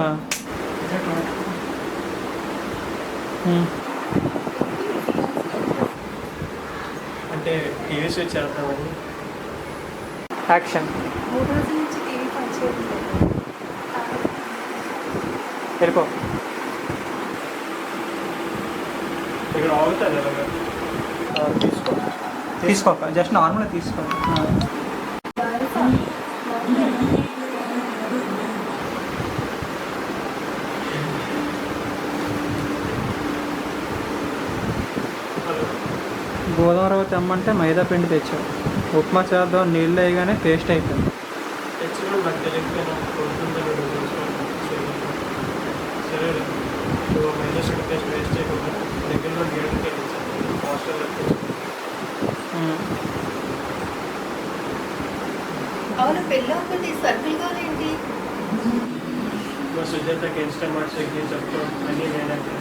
అంటే టీవీ స్విచ్ చేద్దామని. యాక్షన్. 3 రోజుల నుంచి టీవీ పనిచేయట్లేదు. వెళ్ళిపో. ఇక్కడ ఆగుతాను ఎలాగా. తీసుకోక జస్ట్ నార్మల్గా తీసుకో. గోధుమ రవ్వ తెమ్మంటే మైదా పిండి తెచ్చావు. ఉప్మా చేద్దాం నీళ్ళు వేయగానే పేస్ట్ అయిపోయింది. తెచ్చుకోవడం నాకు తెలియకపోయినా కొడుతుందని సరే మైనస్ పేస్ట్ వేస్ట్ చేయకుండా దగ్గరలో గేట్కి వెళ్ళించాను. హాస్టల్లో అవును పెళ్ళి అవ్వకపోతే సర్కిల్ గోల్ ఏంటి? మా సుజాతకి ఇన్స్టామార్ట్ స్విగ్గీ చెప్తాం అన్నీ నేనంటే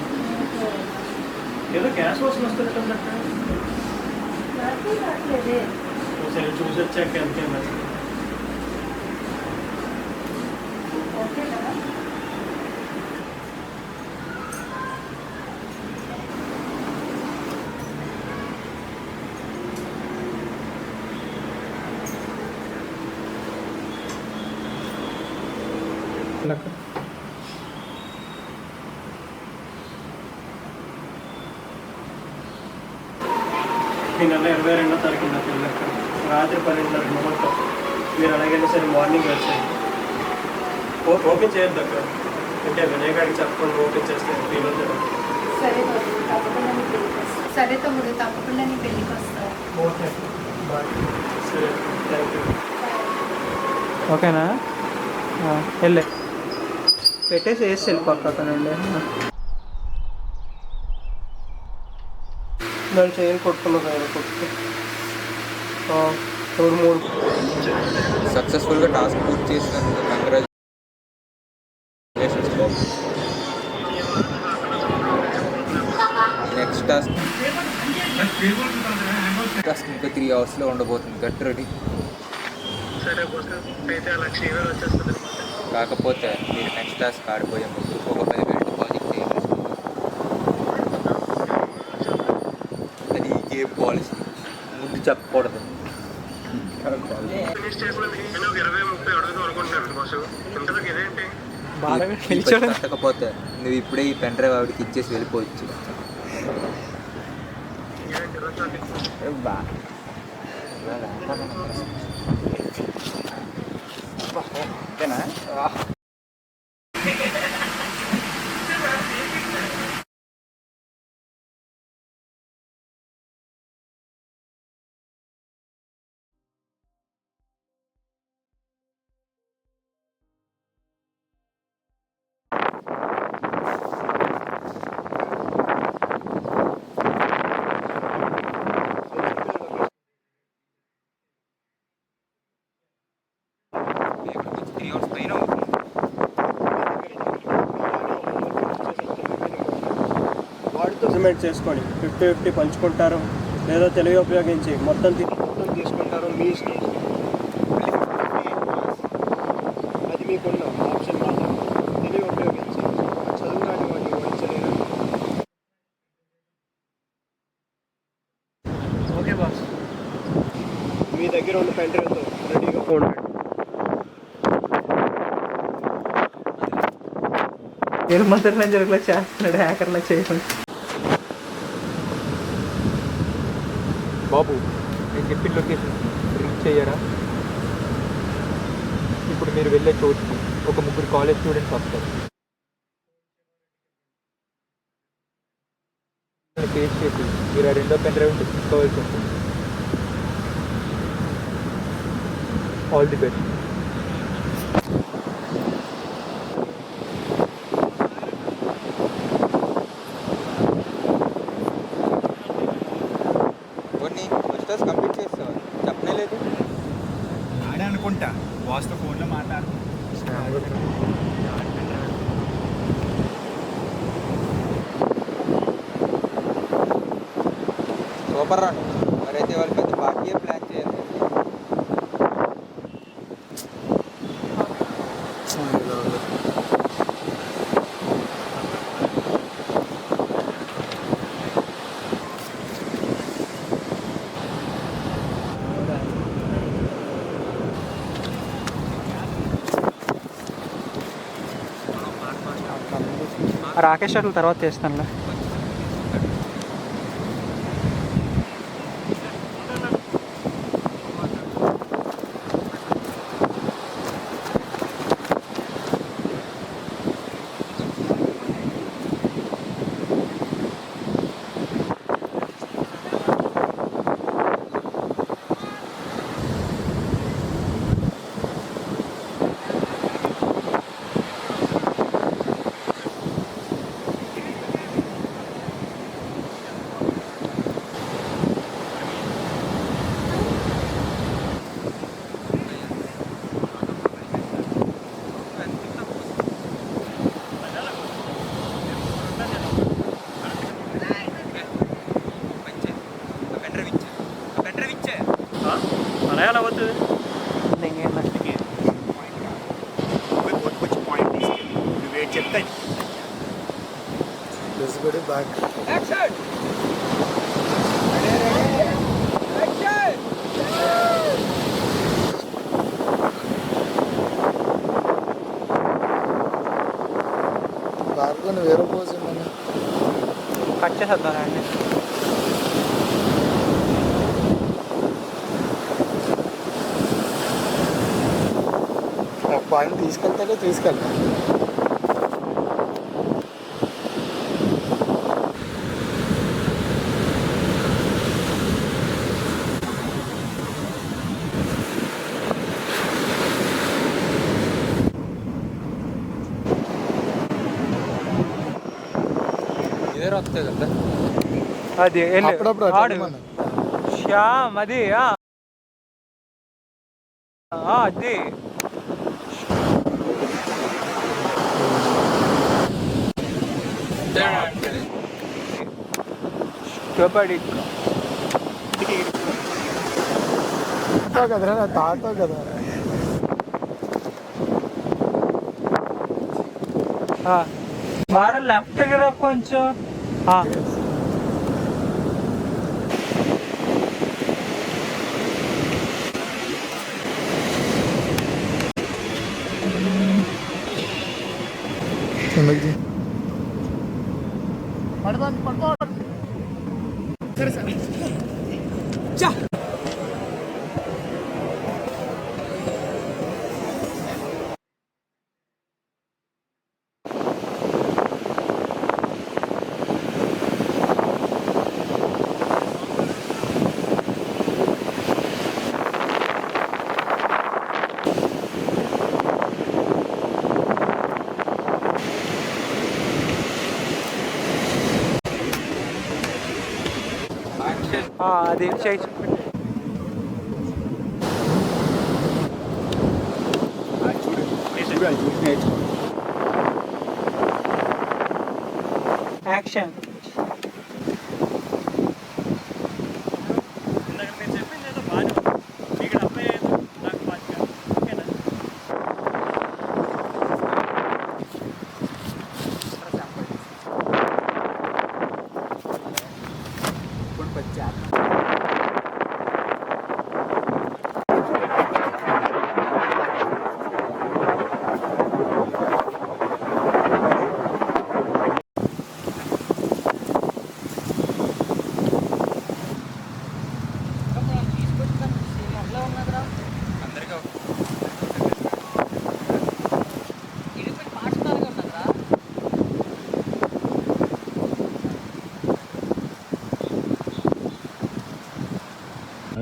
ఏదో క్యాష్ కోసం వస్తున్నట్టు నాకు రావట్లేదే. సరే చూసి వచ్చాక అంతే మరి. ఓకేనా? ఈ నెల 22వ తారీఖున నా పిల్లలకి రాత్రి 12:30 ముహూర్తం. మీరు అలాగైనా సరే మార్నింగ్ వచ్చాయి. ఓపెన్ చేయొద్దు అక్కడ. అంటే వినయ్ గారికి చెప్పకుండా ఓపెన్ చేస్తే ఫీల్ అవుతుంది. సరే బాబు తప్పకుండా నీ పెళ్ళికి వస్తా. సరే తమ్ముడు తప్పకుండా నీ పెళ్ళికి వస్తా. Okay bye. సరే థ్యాంక్ యూ. ఓకేనా? వెళ్ళే పెట్టేసి వేసి వెళ్ళిపోక అక్కడ నుండి. దాన్ని చేయని కొట్టుకున్నా కదా కొట్టుకు 3 సక్సెస్ఫుల్గా టాస్క్ పూర్తి చేసినందుకు కంగ్రాచులేషన్స్ బాబు. నెక్స్ట్ టాస్క్ ఇంకా 3 hours ఉండబోతుంది. Gut ready. సరే అయితే అలా క్షీణాలు వచ్చేస్తుంది. కాకపోతే మీరు నెక్స్ట్ టాస్క్ ఆడిపోయే ముందు ఒక 10,000 డిపాజిట్ చేయాలి. అది ఈ గేమ్ పాలసీ. ముందు చెప్పకూడదు. ఫినిష్ చేసిన 20-30 అడుగుదాం అనుకుంటున్నాను బాసు. ఇంతలోకి ఇదేంటి? కట్టకపోతే నువ్వు ఇప్పుడే ఈ పెన్ డ్రైవ్ ఆవిడకి ఇచ్చేసి వెళ్ళిపోవచ్చు. ఓకేనా? వాటితో సిమెంట్ చేసుకొని 50-50 పంచుకుంటారు లేదా తెలివి ఉపయోగించి మొత్తం తీసుకుంటారు మీ ఇష్టం. మీకున్న ఆప్షన్ మాత్రం తెలివి ఉపయోగించి చదువు రాని వాటిని ఓడించలేరు. Okay boss. మీ దగ్గర ఉన్న పెన్ డ్రైవ్తో రెడీగా ఉండండి. ఏడు మదర్ రేంజర్లా చేస్తున్నాడు, హ్యాకర్లా చేయకుండా. బాబు, నేను చెప్పిన లొకేషన్ రీచ్ అయ్యారా? ఇప్పుడు మీరు వెళ్ళే చోటుకి ఒక 3 కాలేజ్ స్టూడెంట్స్ వస్తారు. ఫేస్ చేసి మీరు ఆ 2వ పెన్ డ్రైవ్ తీసుకోవాల్సి ఉంటుంది. All the best. కొన్ని ఫస్ట్ కంప్లీట్ చేస్తావా? చెప్పనే లేదు. ఆడే అనుకుంటా బాస్తో ఫోన్లో మాట్లాడు. సూపర్ రాను. మరైతే వాళ్ళు పెద్ద పార్టీ ప్లాన్ చేయాలి. రాకేష్ అట్ల తర్వాత చేస్తానులే. వచ్చి పాయింట్ తీసుకెళ్ళి నువ్వు వెయిట్ చెప్తాయి. వేరే పోజ్ కట్ చేసేద్దానండి. పాయింట్ తీసుకెళ్తానే తీసుకెళ్తా. ఇదే వస్తాయి కదా అది ఆడు శ్యామ్, అది అది కబడ్డీ కదరా తాతో కదా. బాగా లెఫ్ట్ కదా కొంచెం. అది చేయి. యాక్షన్.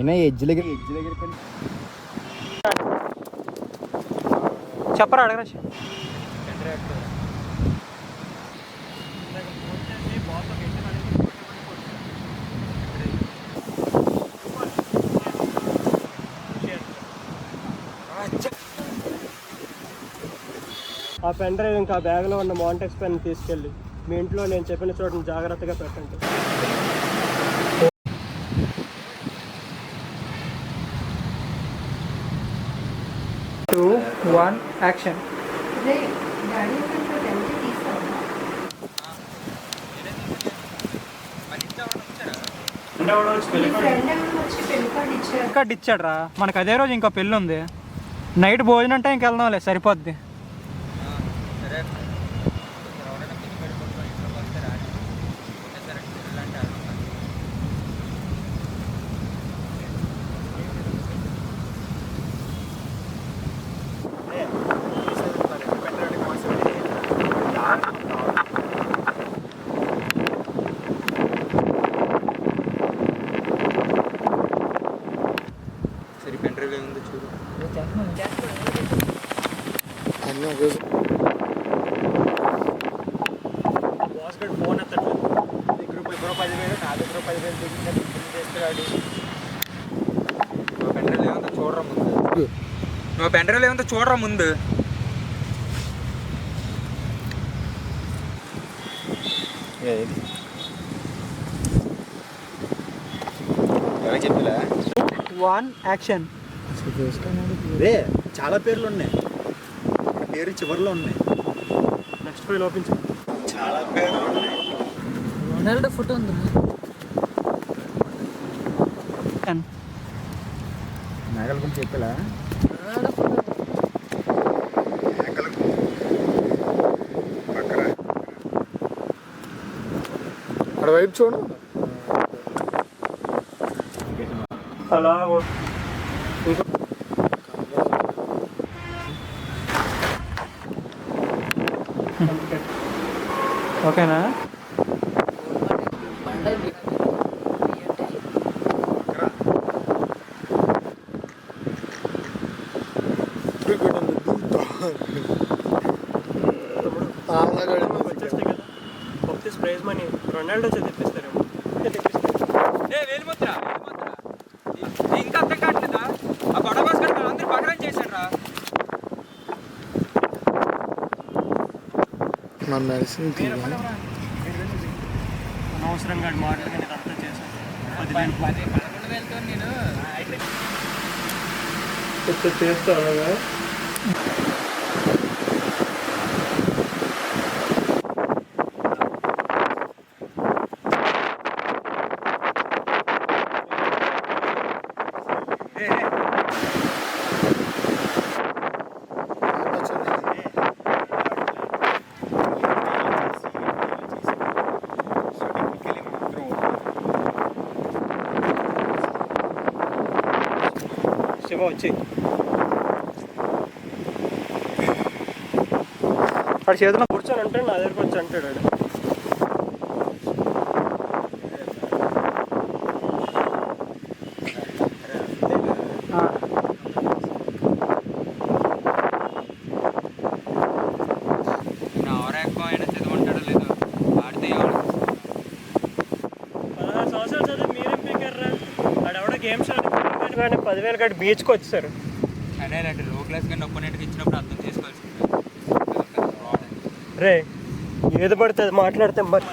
వెంటనే ఎడ్జ్ దగ్గర చెప్పరా అడగరా. ఆ పెన్ డ్రైవ్ ఇంకా బ్యాగ్లో ఉన్న మాంటెక్స్ పెన్ తీసుకెళ్ళి మీ ఇంట్లో నేను చెప్పిన చోటని జాగ్రత్తగా పెట్టండి. Two one action. Daddy card ఇచ్చాడు రా. మనకు అదే రోజు ఇంకా పెళ్ళి ఉంది. నైట్ భోజనం టైంకి వెళ్దాంలే, సరిపోద్ది. సరే పెన్ డ్రైవ్ ఏముందో చూడు. ఫోన్ ఎత్తట్లేదు. దగ్గర 10,000 నా దగ్గర 10,000 చేస్తున్నాడు. నువ్వు పెన్ డ్రైవ్ ఏముందో చూడరా ముందు. ఎలా చెప్పిలా వన్ యాక్షన్. రే చాలా పేర్లు ఉన్నాయి, పేరు చివరిలో ఉన్నాయి. నెక్స్ట్ ఫైల్ ఓపెన్ చేయి. చాలా పేర్లు ఉన్నాయి. రొనాల్డో ఫోటో ఉంది. మేకల గురించి చెప్పలా రొనాల్డో ఫోటో అక్కడ వైపు చూడు. అలా ఓకేనా? వచ్చేస్తే కదా ఫస్ట్ ప్రైజ్ మనీ రొనాల్డో తెప్పిస్తారేమో. ఇంకా అర్థం కావట్లేదా? ఆ బడా భాస్కర్ అందరూ పగరం చేశాడు రా. అనవసరంగా మాటలు నేను అర్థం చేశాను. 11,000తో నేను చేస్తాను. శివ వచ్చి వాడు చేతిలో కూర్చొని అంటే నా దగ్గరకు వచ్చి అంటాడు. నా ఓరాక్ ఆయన చదవంటాడో లేదో ఆడితే 16 సంవత్సరాలు చదివి మీరేం పీకారా? ఆడెవడో గేమ్స్ కానీ 10,000 కట్టి బీచ్కి వచ్చారు. అనే రెండు లో క్లాస్ కానీ ఒప్పొనెంట్కి ఇచ్చినప్పుడు అర్థం చేసుకోవాల్సింది. రే ఏది పడితే అది మాట్లాడితే మరి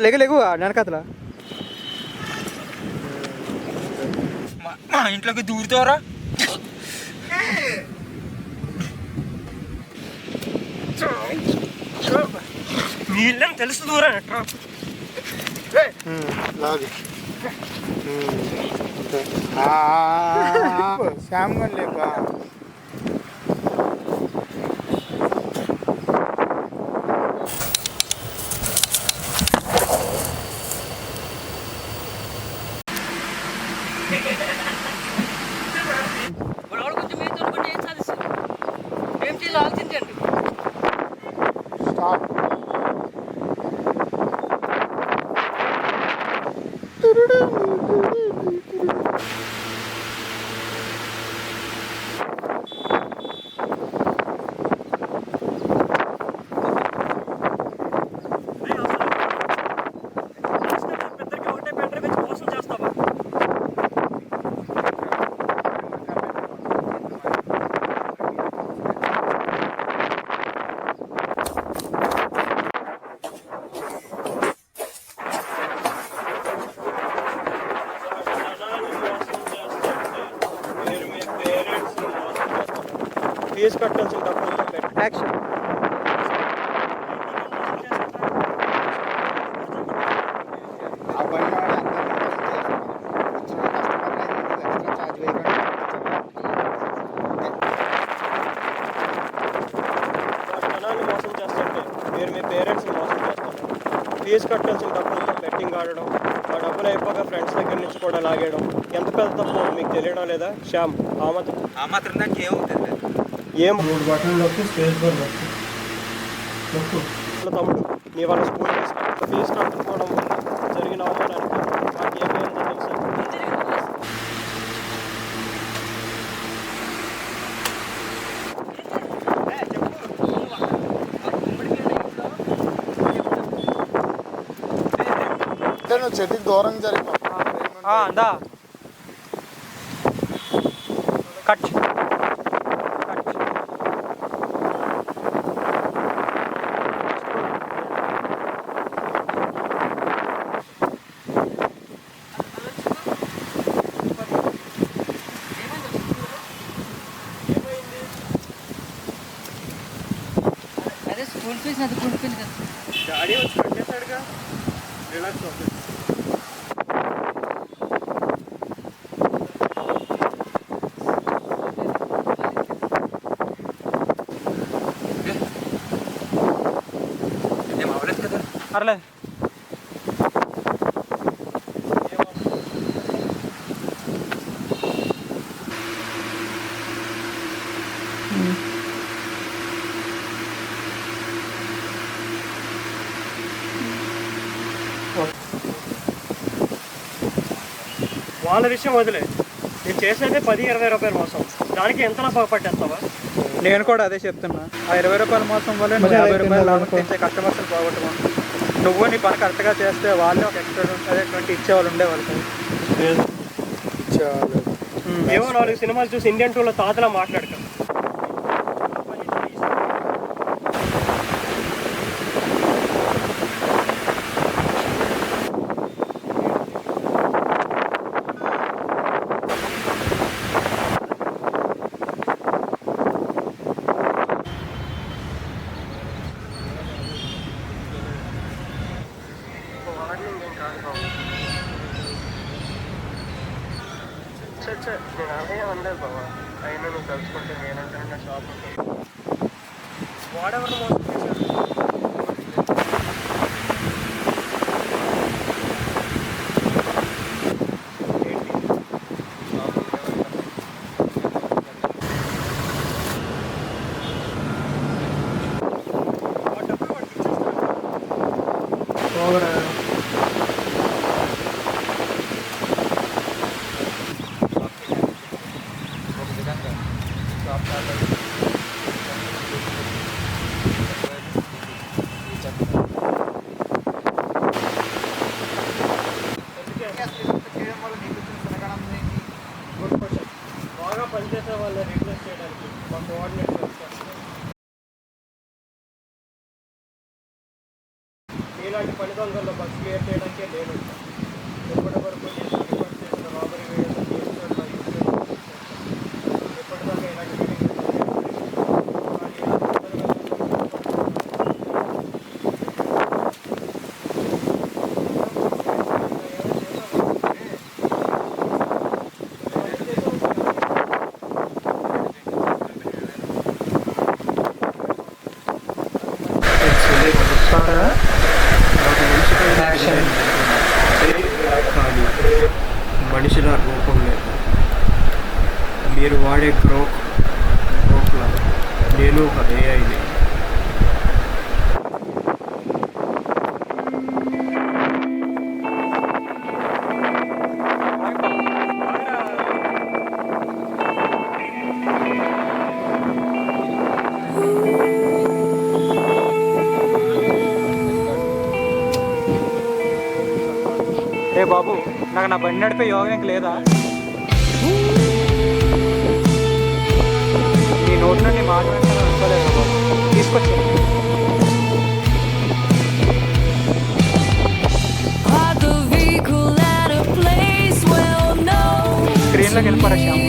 లెగు వెనకతలా మా ఇంట్లోకి దూరుతావరా? నీళ్ళని తెలుసు దూరం ఎట్రా. శ్యామ్ గన్ లేక కొంచెం మీతో ఏం సాధిస్తారు? ఏం చేయాలో ఆలోచించండి. స్టాప్. ఫీజు కట్టాల్సిన డబ్బులతో పెట్టి యాక్షన్. ఆ బండి వాడు అందరినీ వచ్చిన కస్టమర్లు ఛార్జ్ వేయకుండా జనాన్ని మోసం చేస్తుంటే మీరు మీ పేరెంట్స్ని మోసం చేస్తున్నారు. ఫీజు కట్టాల్సిన డబ్బులతో బెట్టింగ్ ఆడడం, ఆ డబ్బులు అయిపోగా ఫ్రెండ్స్ దగ్గర నుంచి కూడా లాగేయడం ఎంత పెద్ద తప్పు మీకు తెలియడం లేదా? శ్యామ్, ఆ మాత్రం దానికి ఏమవుతుంది? ఏం 3 బటన్లు నొక్కి స్పేస్ బార్ నొక్కు. తమ్ముడు, నీ వల్ల స్కూల్ ఫీజు కట్టకపోవడం వల్ల జరిగిన అవమానానికి నాకు ఏమైందో తెలుసా? అంటే నువ్వు చెట్టుకి దూరం జరిగిపో. దా కట్. అదే స్కూల్ ఫీజు అది కూలిపోయింది కదా. డాడీ వచ్చి కట్టేశాడుగా, రిలాక్స్ అవుతుంది. ఏం అవ్వలేదు కదా? పర్లేదు. వాళ్ళ విషయం వదిలే, నేను చేసేదే 10-20 రూపాయల మోసం, దానికి ఎంతలా బాగుపట్టేస్తావా? నేను కూడా అదే చెప్తున్నా. ఆ 20 రూపాయల మోసం వల్ల నువ్వు 50 రూపాయలు లాభం తెచ్చే కస్టమర్స్ని పోగొట్టుకోండి. నువ్వు నీ పని కరెక్ట్గా చేస్తే వాళ్ళే ఒక ఎక్స్ట్రా అదే 20 ఇచ్చేవాళ్ళు ఉండేవాళ్ళు. ఏమో 4 సినిమాలు చూసి ఇండియన్ 2లో తాతలా మాట్లాడక. నేను అలాగే అనలేదు బాబా, అయినా నువ్వు తలుచుకుంటే నేనంటే నా షాప్ వాడెవరు మోసం చేశారు? బాగా పనిచేసే వాళ్ళని రీప్లేస్ చేయడానికి మా కోఆర్డినేటర్ వస్తారు. ఇలాంటి పని దొంగల్లో బస్ క్లియర్ చేయడానికే నేను ఎప్పటి వరకు నేను రిపోర్ట్ చేసిన రాబరీ వీడియోస్ ఎప్పటిదాకా ఇలాంటి మనిషిల రూపం లేదు, మీరు వాడే గ్రోక్లా నేను ఒక ఏఐని. ఏ బాబు, నాకు నా బండి నడిపే యోగం ఇంక లేదా? నీ నోటి నుండి మాట వెంటనే అనుకోలేదు బాబు, తీసుకొచ్చి స్క్రీన్లోకి వెళ్ళిపోరా Shyam.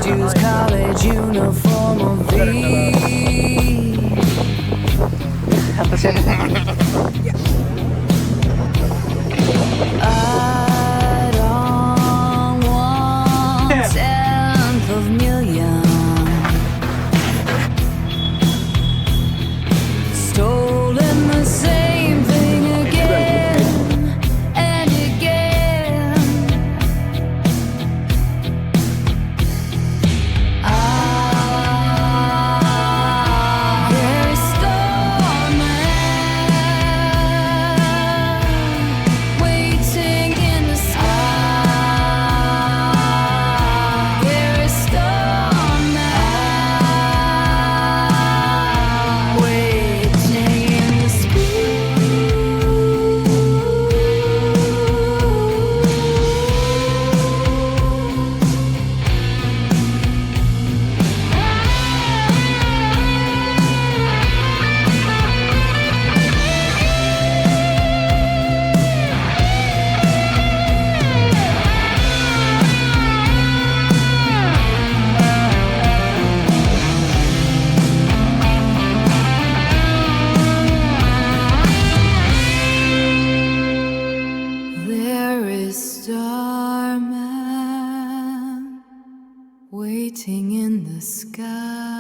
shoes, college uniform or V. I don't want tenth of million. Stolen the same thing again and again. Very stormy, waiting in the sky. Very stormy, waiting in the There is Starman waiting in the sky.